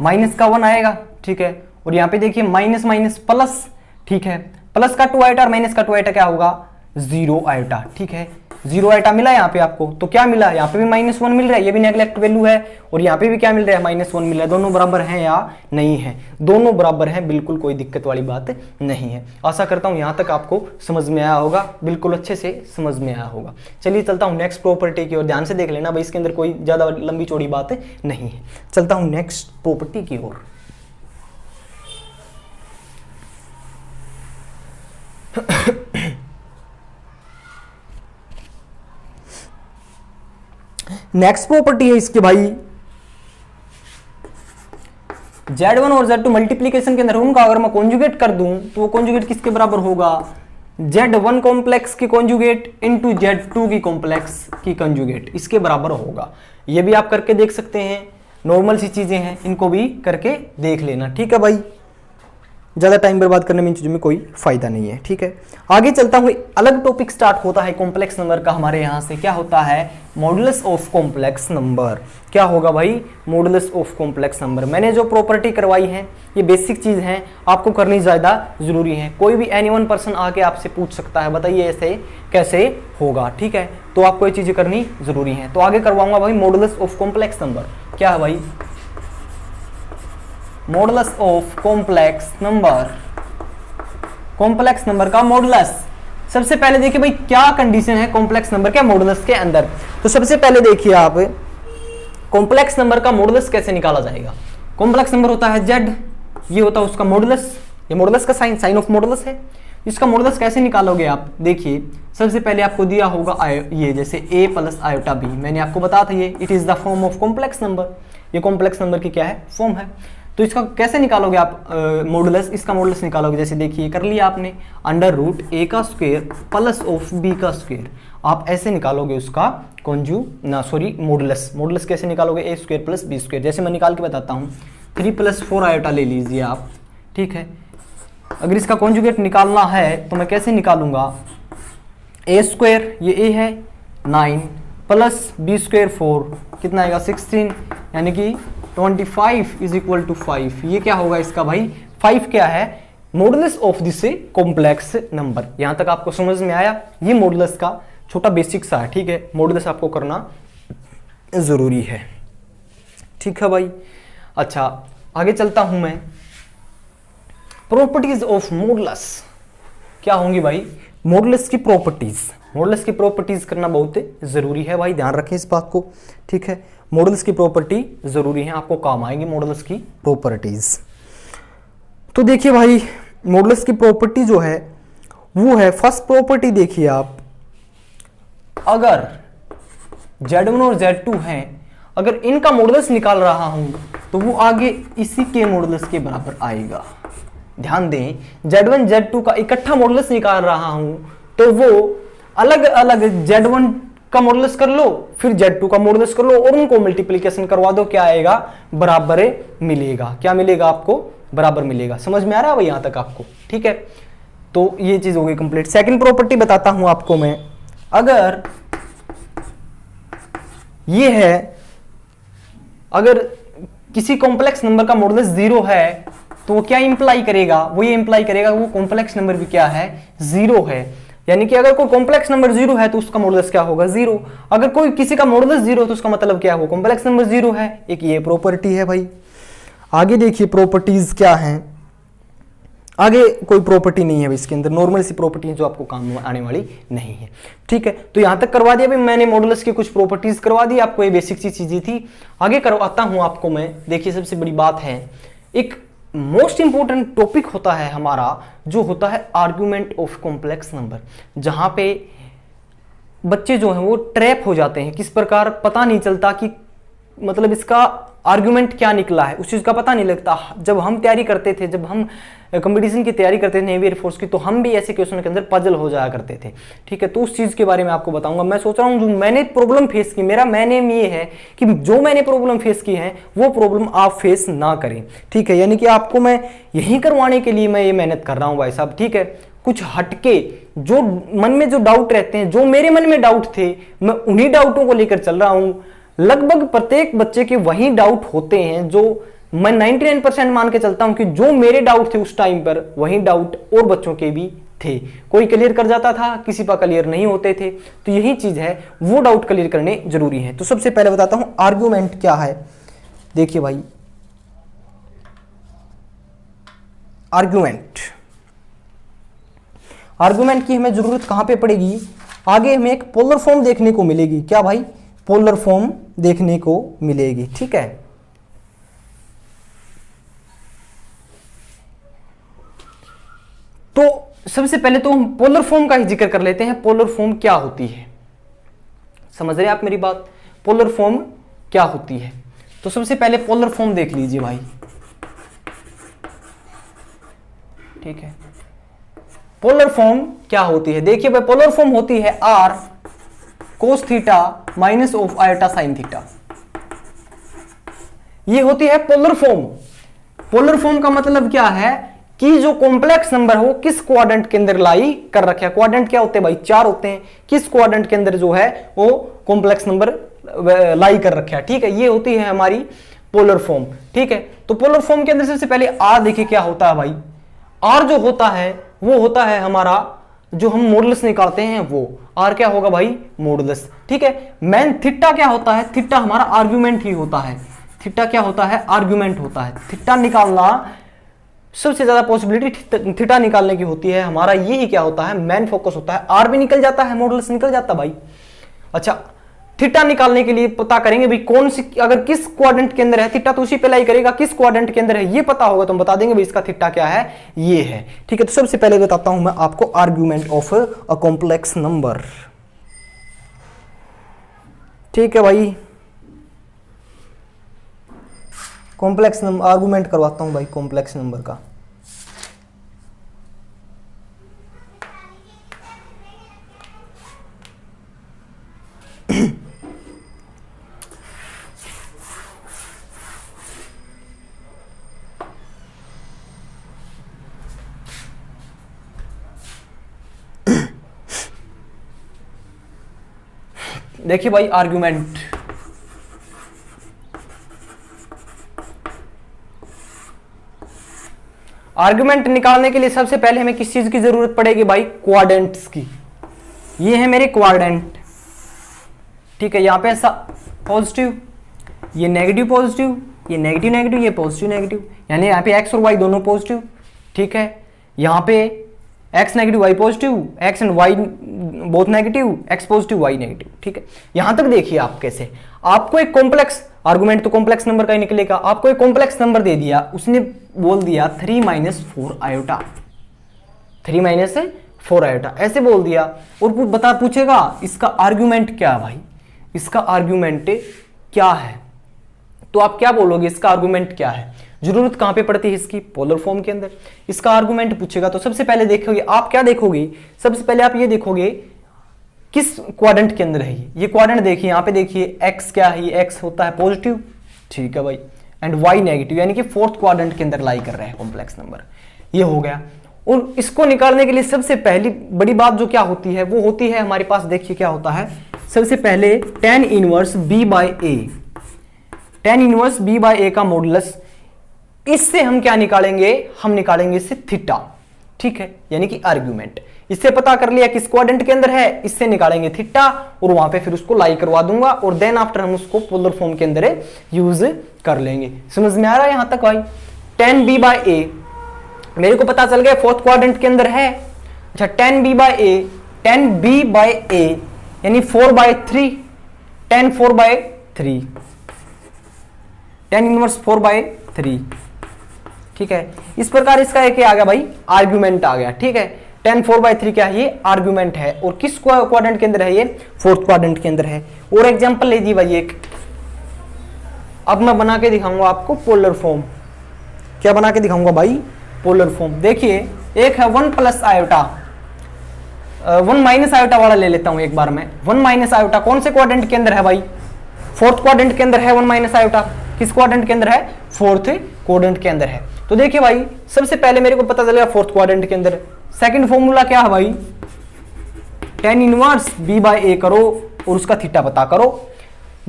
माइनस का 1 आएगा, ठीक है। और यहाँ पे देखिए माइनस माइनस प्लस, ठीक है, प्लस का 2 आयोटा और माइनस का 2 आयोटा क्या होगा, 0 आयोटा। ठीक है, 0 आयोटा मिला यहाँ पे आपको, तो क्या मिला, यहाँ पे भी -1 मिल रहा है, ये भी नेगलेक्ट वैल्यू है, और यहाँ पे भी क्या मिल रहा है, -1 मिल रहा है। दोनों बराबर हैं या नहीं है, दोनों बराबर हैं, बिल्कुल कोई दिक्कत वाली बात नहीं है। आशा करता हूँ यहाँ तक आपको समझ में आया होगा, बिल्कुल अच्छे से समझ में आया होगा। चलिए चलता हूँ नेक्स्ट प्रॉपर्टी की ओर, ध्यान से देख लेना भाई, इसके अंदर कोई ज्यादा लंबी चौड़ी बात नहीं है। चलता हूँ नेक्स्ट प्रॉपर्टी की ओर। नेक्स्ट प्रॉपर्टी है इसके भाई, Z1 और Z2 मल्टीप्लीकेशन के अंदर उनका अगर मैं कॉन्जुगेट कर दूं तो वो कॉन्जुगेट किसके बराबर होगा, Z1 कॉम्प्लेक्स की कॉन्जुगेट इनटू Z2 की कॉम्प्लेक्स की कॉन्जुगेट, इसके बराबर होगा। ये भी आप करके देख सकते हैं, नॉर्मल सी चीजें हैं, इनको भी करके देख लेना। ठीक है भाई, ज्यादा टाइम बर्बाद करने में इन चीजों में कोई फायदा नहीं है। ठीक है, आगे चलता हूं, अलग टॉपिक स्टार्ट होता है कॉम्प्लेक्स नंबर का हमारे यहां से। क्या होता है, मॉडुलस ऑफ कॉम्प्लेक्स नंबर। क्या होगा भाई, मॉडुलस ऑफ कॉम्प्लेक्स नंबर। मैंने जो प्रॉपर्टी करवाई है ये बेसिक चीज है, आपको करनी ज्यादा जरूरी है। कोई भी एनी वन पर्सन आके आपसे पूछ सकता है, बताइए ऐसे कैसे होगा। ठीक है, तो आपको ये चीजें करनी जरूरी है। तो आगे करवाऊंगा भाई मॉडुलस ऑफ कॉम्प्लेक्स नंबर। क्या है भाई, modulus of complex number, complex number का मॉडुलस। सबसे पहले देखिए भाई क्या कंडीशन है कॉम्प्लेक्स नंबर के मॉडुलस के अंदर। तो सबसे पहले देखिए आप, कॉम्प्लेक्स नंबर का मॉडुलस कैसे निकाला जाएगा। कॉम्प्लेक्स नंबर होता है z, ये होता है उसका मॉडुलस, ये मॉडुलस का साइन ऑफ मॉडुलस है। इसका मॉडुलस कैसे निकालोगे आप, देखिए सबसे पहले आपको दिया होगा ये जैसे a प्लस आयोटा b, मैंने आपको बताया था ये it is the form of complex number, ये कॉम्प्लेक्स नंबर की क्या है, फॉर्म है। तो इसका कैसे निकालोगे आप मॉडुलस, इसका मॉडुलस निकालोगे जैसे देखिए कर लिया आपने, अंडर रूट a का स्क्वायर प्लस ऑफ b का स्क्वायर, आप ऐसे निकालोगे उसका मॉडुलस। मॉडुलस कैसे निकालोगे, a square plus b square, जैसे मैं निकाल के बताता हूँ। 3 + 4 आयोटा ले लीजिए आप। ठीक है, अगर इसका कॉन्जुगेट निकालना है तो मैं कैसे निकालूंगा, a स्क्वायर ये a है 9 प्लस b स्क्वायर 4, कितना आएगा 16, यानी कि 25 इज इक्वल टू 5। ये क्या होगा इसका भाई, 5 क्या है, modulus of this complex number. यहां तक आपको समझ में आया, ये मॉडुलस का छोटा बेसिक सा है। ठीक है, मॉडुलस आपको करना जरूरी है। ठीक है भाई, अच्छा आगे चलता हूं मैं, प्रॉपर्टीज ऑफ मॉडुलस क्या होंगी भाई, मॉडुलस की प्रॉपर्टीज। मॉडुलस की प्रॉपर्टीज करना बहुत जरूरी है भाई, ध्यान रखें इस बात को। ठीक है, मॉडुलस की प्रॉपर्टी जरूरी है, आपको काम आएगी मॉडुलस की प्रॉपर्टीज। तो देखिए भाई मॉडुलस की प्रॉपर्टी जो है वो है, फर्स्ट प्रॉपर्टी देखिए आप, अगर Z1 और Z2 हैं, अगर इनका मॉडुलस निकाल रहा हूं तो वो आगे इसी के मॉडुलस के बराबर आएगा। ध्यान दें, Z1 Z2 का इकट्ठा मॉडुलस निकाल रहा हूं तो वो अलग अलग Z1 का मॉडुलस कर लो, फिर Z2 का मॉडुलस कर लो और उनको मल्टीप्लिकेशन करवा दो, क्या आएगा, बराबर मिलेगा। क्या मिलेगा आपको, बराबर मिलेगा। समझ में आ रहा है भाई यहां तक आपको। ठीक है, तो ये चीज हो गई कंप्लीट। सेकंड प्रॉपर्टी बताता हूं आपको मैं, अगर ये है, अगर किसी कॉम्प्लेक्स नंबर का मॉडुलस 0 है तो वो क्या इंप्लाई करेगा, वो ये इंप्लाई करेगा वो कॉम्प्लेक्स नंबर भी क्या है, 0 है। यानी कि अगर कोई कॉम्प्लेक्स नंबर 0 है तो उसका मॉडुलस क्या होगा, 0। अगर कोई किसी का मॉडुलस 0 तो उसका मतलब क्या है, वो कॉम्प्लेक्स नंबर 0 है। एक ये प्रॉपर्टी है भाई। आगे देखिए प्रॉपर्टीज क्या हैं, आगे कोई प्रॉपर्टी नहीं है इसके अंदर, नॉर्मल सी प्रॉपर्टी जो आपको काम आने वाली नहीं है। ठीक है, तो यहां तक करवा दिया भाई मैंने, मॉडुलस की कुछ प्रॉपर्टीज करवा दी आपको, ये बेसिक सी चीजें थी। आगे करवाता हूं आपको मैं, देखिए सबसे बड़ी बात है, एक मोस्ट इंपोर्टेंट टॉपिक होता है हमारा, जो होता है आर्गुमेंट ऑफ कॉम्प्लेक्स नंबर, जहां पे बच्चे जो हैं वो ट्रैप हो जाते हैं। किस प्रकार, पता नहीं चलता कि मतलब इसका आर्गुमेंट क्या निकला है, उस चीज का पता नहीं लगता। जब हम तैयारी करते थे, जब हम कंपटीशन की तैयारी करते थे नेवी एयरफोर्स की, तो हम भी ऐसे क्वेश्चन के अंदर पजल हो जाया करते थे। ठीक है, तो उस चीज के बारे में आपको बताऊंगा। मैं सोच रहा हूं जो मैंने प्रॉब्लम फेस की, मेरा मैंने ये है कि जो मैंने प्रॉब्लम फेस की है वो प्रॉब्लम आप फेस ना करें। ठीक है, यानी कि आपको मैं यही करवाने के लिए मैं ये मेहनत कर रहा हूं भाई साहब। ठीक है, कुछ हटके जो मन में जो डाउट रहते हैं, जो मेरे मन में डाउट थे, मैं उन्हीं डाउटों को लेकर चल रहा हूं। लगभग प्रत्येक बच्चे के वही डाउट होते हैं जो मैं 99% मान के चलता हूं कि जो मेरे डाउट थे उस टाइम पर वही डाउट और बच्चों के भी थे। कोई क्लियर कर जाता था, किसी पर क्लियर नहीं होते थे। तो यही चीज है, वो डाउट क्लियर करने जरूरी है। तो सबसे पहले बताता हूं आर्गुमेंट क्या है। देखिए भाई, आर्गुमेंट की हमें जरूरत कहां पे पड़ेगी, आगे हमें एक पोलर फॉर्म देखने को मिलेगी। क्या भाई, पोलर फॉर्म देखने को मिलेगी। ठीक है, तो सबसे पहले तो हम पोलर फॉर्म का ही जिक्र कर लेते हैं। पोलर फॉर्म क्या होती है, समझ रहे हैं आप मेरी बात? पोलर फॉर्म क्या होती है? तो सबसे पहले पोलर फॉर्म देख लीजिए भाई। ठीक है, पोलर फॉर्म क्या होती है? देखिए भाई, पोलर फॉर्म होती है r cos theta minus of iota sine theta. ये होती है पोलर फॉर्म। पोलर फॉर्म का मतलब क्या है कि जो कॉम्प्लेक्स नंबर हो किस क्वाड्रेंट के अंदर लाई कर रखे हैं। क्वाड्रेंट क्या होते हैं भाई? 4 होते हैं। किस क्वाड्रेंट के अंदर जो है वो कॉम्प्लेक्स नंबर लाई कर रखे हैं। ठीक है, ये होती है हमारी पोलर फॉर्म। ठीक है, तो पोलर फॉर्म के अंदर सबसे पहले आर देखिए क्या होता है भाई। आर जो होता है वो होता है हमारा, जो हम मॉडुलस निकालते हैं वो आर क्या होगा भाई? मॉडुलस। ठीक है, मेन थीटा क्या होता है? थीटा हमारा आर्गुमेंट ही होता है। थीटा क्या होता है? आर्गुमेंट होता है। थीटा निकालना सबसे ज्यादा पॉसिबिलिटी थीटा निकालने की होती है। हमारा यही क्या होता है? मेन फोकस होता है। आर भी निकल जाता है, मॉडुलस निकल जाता भाई। अच्छा, थीटा निकालने के लिए पता करेंगे भाई कौन सी, अगर किस क्वाड्रेंट के अंदर है थीटा तो उसी पे लाई करेगा। किस क्वाड्रेंट के अंदर है ये पता होगा तो हम बता देंगे भाई इसका थीटा क्या है, ये है। ठीक है, तो सबसे पहले बताता हूं मैं आपको argument of a complex number. ठीक है भाई, कॉम्प्लेक्स नंबर आर्गुमेंट करवाता हूं भाई कॉम्प्लेक्स नंबर का। देखिए भाई, आर्गुमेंट निकालने के लिए सबसे पहले हमें किस चीज की जरूरत पड़ेगी भाई? क्वाड्रेंट्स की। ये है मेरे क्वाड्रेंट। ठीक है, यहां पे ऐसा पॉजिटिव, ये नेगेटिव पॉजिटिव, ये नेगेटिव नेगेटिव, ये पॉजिटिव नेगेटिव, यानी यहाँ पे एक्स और वाई दोनों पॉजिटिव। ठीक है, यहाँ पे x negative y positive, x and y both negative, x positive y negative. ठीक है, यहां तक देखिए आप कैसे, आपको एक कॉम्प्लेक्स आर्गुमेंट तो कॉम्प्लेक्स नंबर का ही निकलेगा। आपको एक कॉम्प्लेक्स नंबर दे दिया, उसने बोल दिया 3 - 4 आयोटा, 3 - 4 आयोटा ऐसे बोल दिया, और पूछेगा इसका आर्गुमेंट क्या है भाई? इसका आर्गुमेंट क्या है? तो आप क्या बोलोगे इसका आर्गुमेंट क्या है? जरूरत कहां पे पड़ती है इसकी? पोलर फॉर्म के अंदर। इसका आर्गुमेंट पूछेगा तो सबसे पहले देखोगे आप, क्या देखोगे? सबसे पहले आप ये देखोगे किस क्वाड्रेंट के अंदर है ये क्वाड्रेंट। देखिए यहां पे देखिए एक्स क्या है, ये एक्स होता है पॉजिटिव। ठीक है भाई, एंड वाई नेगेटिव, यानी कि 4th क्वाड्रेंट के अंदर लाई कर रहे हैं कॉम्प्लेक्स नंबर। ये हो गया। और इसको निकालने के लिए सबसे पहली बड़ी बात जो क्या होती है वो होती है हमारे पास, देखिए क्या होता है, सबसे पहले tan inverse b/a, tan inverse b/a का मॉडुलस। इससे हम क्या निकालेंगे? हम निकालेंगे इससे थीटा। ठीक है, यानी कि आर्गुमेंट। इससे पता कर लिया किस क्वाड्रेंट के अंदर है, इससे निकालेंगे थीटा, और वहां पे फिर उसको लाई करवा दूंगा, और देन आफ्टर हम उसको पोलर फॉर्म के अंदर यूज कर लेंगे। समझ में आ रहा है यहां तक भाई? tan b/a मेरे को पता चल गया 4th क्वाड्रेंट के अंदर है। अच्छा, tan b/a यानी 4/3, tan 4/3, tan इनवर्स 4/3। ठीक है, इस प्रकार इसका एक आ गया भाई, आर्गुमेंट आ गया। ठीक है, tan 4/3 क्या है? ये आर्गुमेंट है। और किस क्वाड्रेंट के अंदर है? ये 4th क्वाड्रेंट के अंदर है। और एग्जांपल लीजिए भाई एक, अब मैं बना के दिखाऊंगा आपको पोलर फॉर्म। क्या बना के दिखाऊंगा भाई? Polar form. देखिए एक है 1 + आयोटा, 1 - आयोटा वाला ले लेता हूं एक बार में। 1 - आयोटा कौन से क्वाड्रेंट के अंदर है भाई? 4th क्वाड्रेंट के अंदर है 1 - आयोटा। किस क्वाड्रेंट के अंदर है? 4th क्वाड्रेंट के अंदर है। तो देखिए भाई, सबसे पहले मेरे को पता चलेगा 4th क्वाड्रेंट के अंदर। सेकंड फॉर्मूला क्या है भाई? tan इनवर्स b/a करो और उसका थीटा पता करो।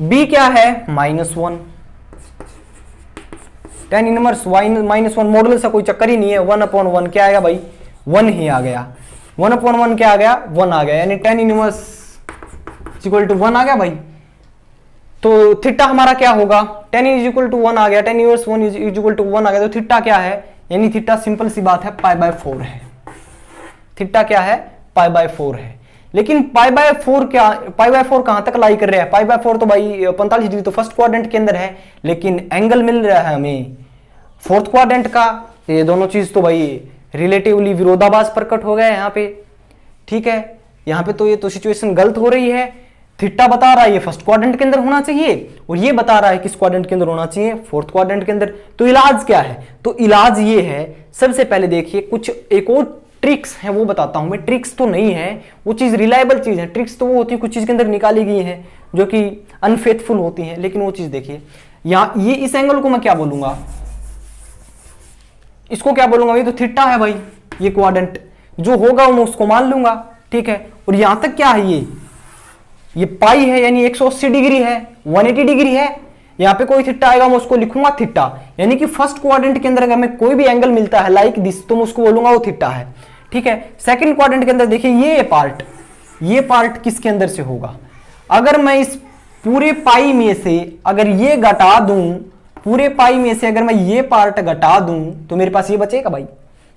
b क्या है? -1, tan इनवर्स y-1 मॉडुलस का कोई चक्कर ही नहीं है, 1/1 क्या आएगा भाई, 1 ही आ गया, 1/1 क्या आ गया, 1 आ गया, यानी tan इनवर्स इक्वल टू 1 आ गया भाई। तो थीटा हमारा क्या होगा, tan इज इक्वल टू 1 आ गया, tan inverse 1 is equal to 1 आ गया, तो थीटा क्या है, यानी थीटा सिंपल सी बात है π/4 है। थीटा क्या है, π/4 है। लेकिन π/4 क्या, π/4 कहां तक लाई कर रहा है, π/4 तो भाई 45 डिग्री तो फर्स्ट क्वाड्रेंट के अंदर है, लेकिन एंगल मिल रहा है हमें फोर्थ क्वाड्रेंट का। ये दोनों चीज तो भाई रिलेटिवली विरोधाभास प्रकट हो गया यहाँ पे, ठीक है। यहाँ पे तो ये तो सिचुएशन गलत हो रही है, थीटा बता रहा है ये फर्स्ट क्वाड्रेंट के अंदर होना चाहिए और ये बता रहा है किस क्वाड्रेंट के अंदर होना चाहिए, फोर्थ क्वाड्रेंट के अंदर। तो इलाज क्या है, तो इलाज ये है, सबसे पहले देखिए कुछ एक और ट्रिक्स है वो बताता हूं मैं। ट्रिक्स तो नहीं है, वो चीज रिलायबल चीज है। ट्रिक्स तो वो होती है कुछ चीज के अंदर निकाली गई है जो कि अनफेथफुल होती है, लेकिन वो चीज देखिए यहां ये इस एंगल को मैं क्या बोलूंगा, इसको क्या बोलूंगा, ये तो थीटा है भाई, ये क्वाड्रेंट जो होगा मैं उसको मान लूंगा, ठीक है। और यहां तक क्या है, ये पाई है यानी 180 डिग्री है, 180 डिग्री है, यहाँ पे कोई थीटा आएगा मैं उसको लिखूंगा थीटा, यानी कि फर्स्ट क्वाड्रेंट के अंदर अगर मैं कोई भी एंगल मिलता है लाइक दिस तो मैं उसको बोलूंगा वो थीटा है, ठीक है। सेकंड क्वाड्रेंट के अंदर देखिए ये पार्ट किसके अंदर से होगा, अगर मैं इस पूरे पाई में से अगर ये घटा दूं, पूरे पाई में से अगर मैं ये पार्ट घटा दूं तो मेरे पास ये बचेगा भाई,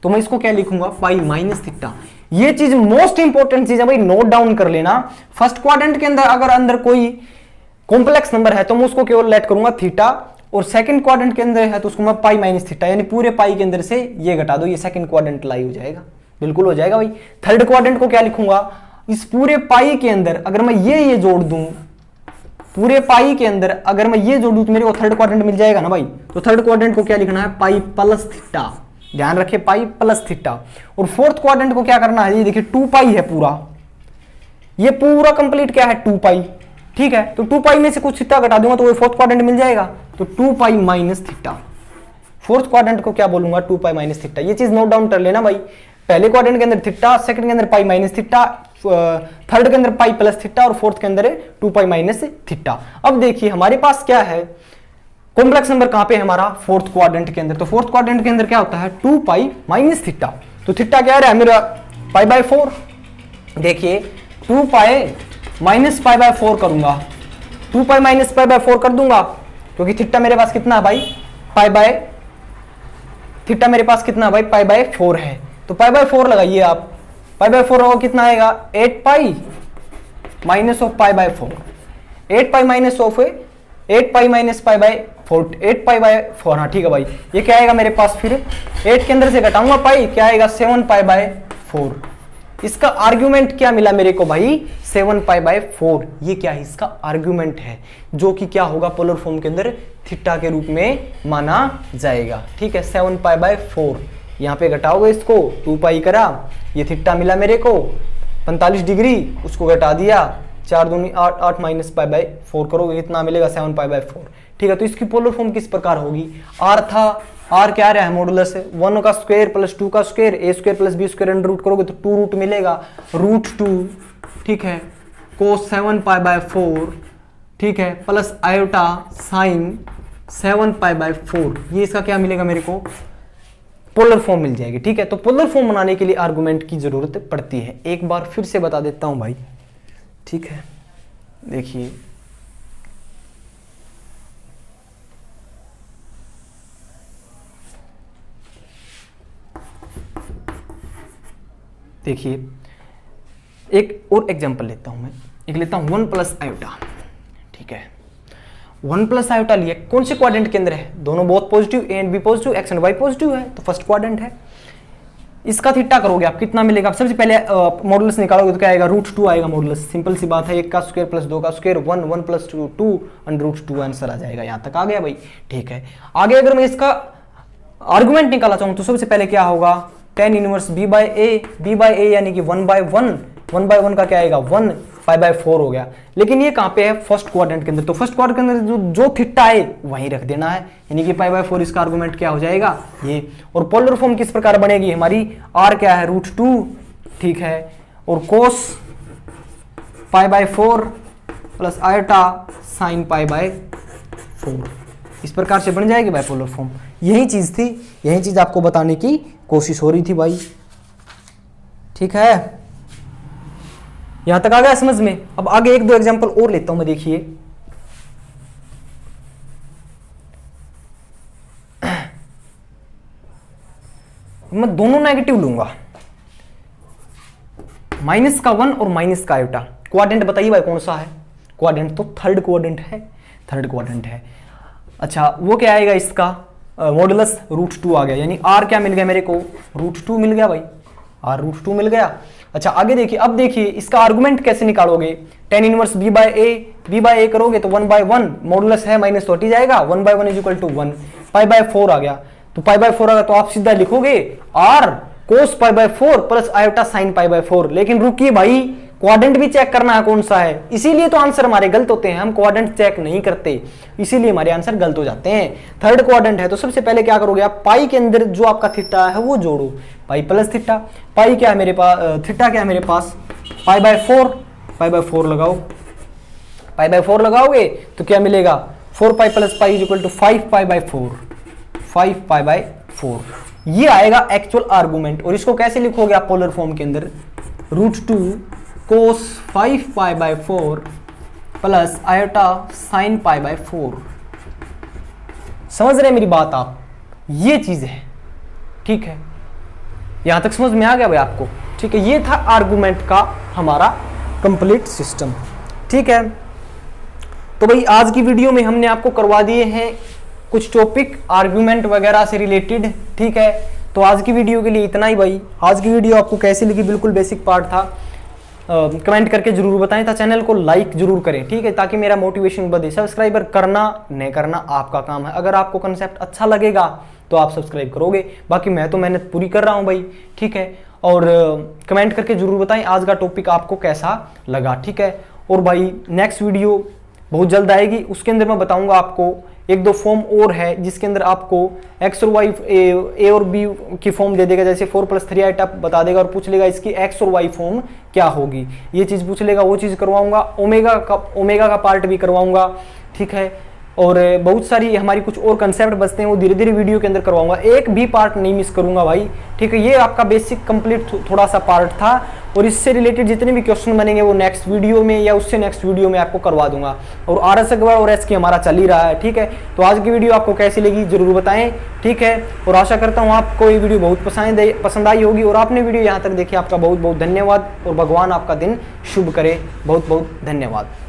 तो मैं इसको क्या लिखूंगा, पाई माइनस थीटा। ये चीज मोस्ट इंपॉर्टेंट चीज है भाई, नोट डाउन कर लेना। फर्स्ट क्वाड्रेंट के अंदर अगर अंदर कोई कॉम्प्लेक्स नंबर है तो मैं उसको केवल लेट करूंगा थीटा, और सेकंड क्वाड्रेंट के अंदर है तो उसको मैं पाई माइनस थीटा, यानी पूरे पाई के अंदर से ये घटा दो, ये सेकंड क्वाड्रेंट लाई हो जाएगा, बिल्कुल हो जाएगा भाई। थर्ड क्वाड्रेंट को क्या लिखूंगा, इस पूरे पाई के अंदर अगर मैं ये जोड़ दूं, पूरे पाई के अंदर अगर मैं ये जोड़ दूं तो मेरे को थर्ड क्वाड्रेंट मिल जाएगा ना भाई। तो थर्ड क्वाड्रेंट को क्या लिखना है, पाई प्लस थीटा, ध्यान रखिए पाई प्लस थीटा। और फोर्थ क्वाड्रेंट को क्या करना है, ये देखिए 2 पाई है पूरा, ये पूरा कंप्लीट क्या है 2 पाई, ठीक है। तो 2 पाई में से कुछ थीटा घटा दूंगा तो वो फोर्थ क्वाड्रेंट मिल जाएगा, तो 2 pi minus theta. Fourth quadrant को क्या बोलूंगा, 2 पाई माइनस थीटा। ये चीज नोट डाउन कर लेना भाई, पहले क्वाड्रेंट के अंदर थीटा, सेकंड के अंदर पाई माइनस थीटा, थर्ड के अंदर पाई प्लस थीटा और फोर्थ के अंदर 2 पाई माइनस थीटा। अब देखिए हमारे पास क्या है, कॉम्प्लेक्स नंबर कहां पे है हमारा, फोर्थ क्वाड्रेंट के अंदर। तो फोर्थ क्वाड्रेंट के अंदर क्या होता है 2 पाई माइनस थीटा, तो थीटा क्या है मेरा π/4। देखिए 2 पाई माइनस π/4 करूंगा, 2 पाई माइनस π/4 कर दूंगा, क्योंकि थीटा मेरे पास कितना है भाई, थीटा मेरे पास कितना है भाई π/4 है, तो π/4 लगाइए आप, π/4 होगा कितना आएगा 8 pi minus of π/4, 8 pi minus of 8 pi minus π/4, 8 π/4, हाँ ठीक है भाई। ये क्या आएगा मेरे पास, फिर 8 के अंदर से घटाऊंगा पाई, क्या आएगा 7 π/4। इसका आर्ग्यूमेंट क्या मिला मेरे को भाई, 7 π/4। ये क्या है, इसका आर्ग्यूमेंट है, जो कि क्या होगा पोलर फॉर्म के अंदर थीटा के रूप में माना जाएगा, ठीक है। 7 π/4 यहाँ पे घटाओगे इसको, 2 पाई करा, ये थीटा मिला मेरे को 45 डिग्री, उसको घटा दिया, 4 दूनी 8, 8 माइनस π/4 करोगे इतना मिलेगा 7 π/4, ठीक है। तो इसकी पोलर फॉर्म किस प्रकार होगी, आर था, आर क्या रहा है मॉडुलस है 1 का स्क्वायर प्लस 2 का square, a square plus b square under root करोगे तो 2 रूट मिलेगा, √2, ठीक है, cos 7 π/4, ठीक है, प्लस आयोटा साइन 7 π/4। ये इसका क्या मिलेगा मेरे को, पोलर फॉर्म मिल जाएगी, ठीक है। तो पोलर फॉर्म बनाने के लिए आर्गुमेंट की जरूरत पड़ती है, एक बार फिर से बता देता हूं भाई, ठीक है। देखिए एक और एग्जांपल लेता हूं मैं, एक लेता हूं 1 प्लस आयोटा, ठीक है। 1 प्लस आयोटा लिया, कौन से क्वाड्रेंट के अंदर है, दोनों बहुत positive, A and B positive, x and Y positive है, तो फर्स्ट क्वाड्रेंट है। इसका थीटा करोगे आप कितना मिलेगा, आप सबसे पहले मॉडुलस निकालोगे तो क्या आएगा, √2 आएगा मॉडुलस, सिंपल सी बात है, 1 का स्क्वायर प्लस 2 का स्क्वायर 1, 1 प्लस 2 2 अंडर √2 आंसर आ जाएगा। यहां तक आ गया भाई, ठीक है। आगे अगर मैं इसका आर्गुमेंट निकालना चाहूं तो सबसे पहले क्या होगा, tan इनवर्स b/a यानी कि 1/1 का क्या आएगा 1 π/4 हो गया। लेकिन ये कहां पे है, फर्स्ट क्वाड्रेंट के अंदर, तो फर्स्ट क्वाड्रेंट के अंदर जो थीटा है वहीं रख देना है, यानी कि π/4 इसका आर्गुमेंट क्या हो जाएगा ये। और पोलर फॉर्म किस प्रकार बनेगी हमारी, r क्या है √2, ठीक है, और cos π/4 प्लस आयोटा साइन π/4, इस प्रकार से बन जाएगी बाइपोलर फॉर्म। यही चीज़ थी, यही चीज़ आपको बताने की कोशिश हो रही थी भाई। ठीक है, यहां तक आ गया समझ में। अब आगे एक दो एग्जांपल और लेता हूं मैं, देखिए मैं दोनों नेगेटिव लूंगा, माइनस का 1 और माइनस का आयोटा। क्वाड्रेंट बताइए भाई कौन सा है? क्वाड्रेंट तो थर्ड क्वाड्रेंट है, थर्ड क्वाड्रेंट है। अच्छा वो क्या आएगा इसका? मॉडुलस √2 आ गया, यानी r क्या मिल गया मेरे को? √2 मिल गया भाई, r √2 मिल गया। अच्छा आगे देखिए, अब देखिए इसका आर्गुमेंट कैसे निकालोगे? tan inverse b by a करोगे तो 1/1, मॉडुलस है माइनस तो हट ही जाएगा, 1/1 = 1, π/4 आ गया। तो π/4 आ गया तो आप सीधा लिखोगे r cos π/4 plus iota sine π/4। लेकिन रुकिए भाई, क्वाड्रेंट भी चेक करना है कौन सा है, इसीलिए तो आंसर हमारे गलत होते हैं। हम क्वाड्रेंट चेक नहीं करते, इसीलिए हमारे आंसर गलत हो जाते हैं। थर्ड क्वाड्रेंट है तो सबसे पहले क्या करोगे आप? पाई के अंदर जो आपका थीटा है वो जोड़ो, पाई प्लस थीटा। पाई क्या है मेरे पास? थीटा क्या है मेरे पास? π/4 लगाओ, π/4 लगाओगे तो क्या मिलेगा? 4π + π = 5π/4, 5π/4। ये आएगा एक्चुअल आर्गुमेंट। और इसको कैसे लिखोगे आप पोलर फॉर्म के अंदर? √2 cos 5π/4 प्लस आयोटा साइन π/4। समझ रहे हैं मेरी बात आप? ये चीज है, ठीक है, यहां तक समझ में आ गया भाई आपको? ठीक है, ये था आर्गुमेंट का हमारा कंप्लीट सिस्टम। ठीक है, तो भाई आज की वीडियो में हमने आपको करवा दिए हैं कुछ टॉपिक आर्गुमेंट वगैरह से रिलेटेड। ठीक है, तो आज की वीडियो के लिए इतना ही भाई। आज की वीडियो आपको कैसी लगी? बिल्कुल बेसिक पार्ट था, कमेंट करके जरूर बताएं, चैनल को लाइक जरूर करें, ठीक है, ताकि मेरा मोटिवेशन बढ़े। सब्सक्राइबर करना नहीं करना आपका काम है। अगर आपको कंसेप्ट अच्छा लगेगा तो आप सब्सक्राइब करोगे, बाकी मैं तो मेहनत पूरी कर रहा हूं भाई। ठीक है, और कमेंट करके जरूर बताएं आज का टॉपिक आपको कैसा लगा। ठीक है, और भाई नेक्स्ट वीडियो बहुत जल्द आएगी, उसके अंदर मैं बताऊंगा आपको एक दो फॉर्म और है जिसके अंदर आपको x और y a और b की फॉर्म दे देगा, जैसे 4 + 3 आइटा बता देगा और पूछ लेगा इसकी x और y फॉर्म क्या होगी, ये चीज़ पूछ लेगा, वो चीज़ करवाऊंगा। ओमेगा का पार्ट भी करवाऊंगा। ठीक है, और बहुत सारी हमारी कुछ और कंसेप्ट बचते हैं, वो धीरे धीरे वीडियो के अंदर करवाऊंगा, एक भी पार्ट नहीं मिस करूंगा भाई। ठीक है, ये आपका बेसिक कंप्लीट थोड़ा सा पार्ट था, और इससे रिलेटेड जितने भी क्वेश्चन बनेंगे वो नेक्स्ट वीडियो में या उससे नेक्स्ट वीडियो में आपको करवा दूंगा। और RS अग्रवाल और SK हमारा चल ही रहा है। ठीक है, तो आज की वीडियो आपको कैसी लगी जरूर बताएं। ठीक है, और आशा करता हूँ आपको ये वीडियो बहुत पसंद आई होगी, और आपने वीडियो यहाँ तक देखी, आपका बहुत बहुत धन्यवाद, और भगवान आपका दिन शुभ करे। बहुत बहुत धन्यवाद।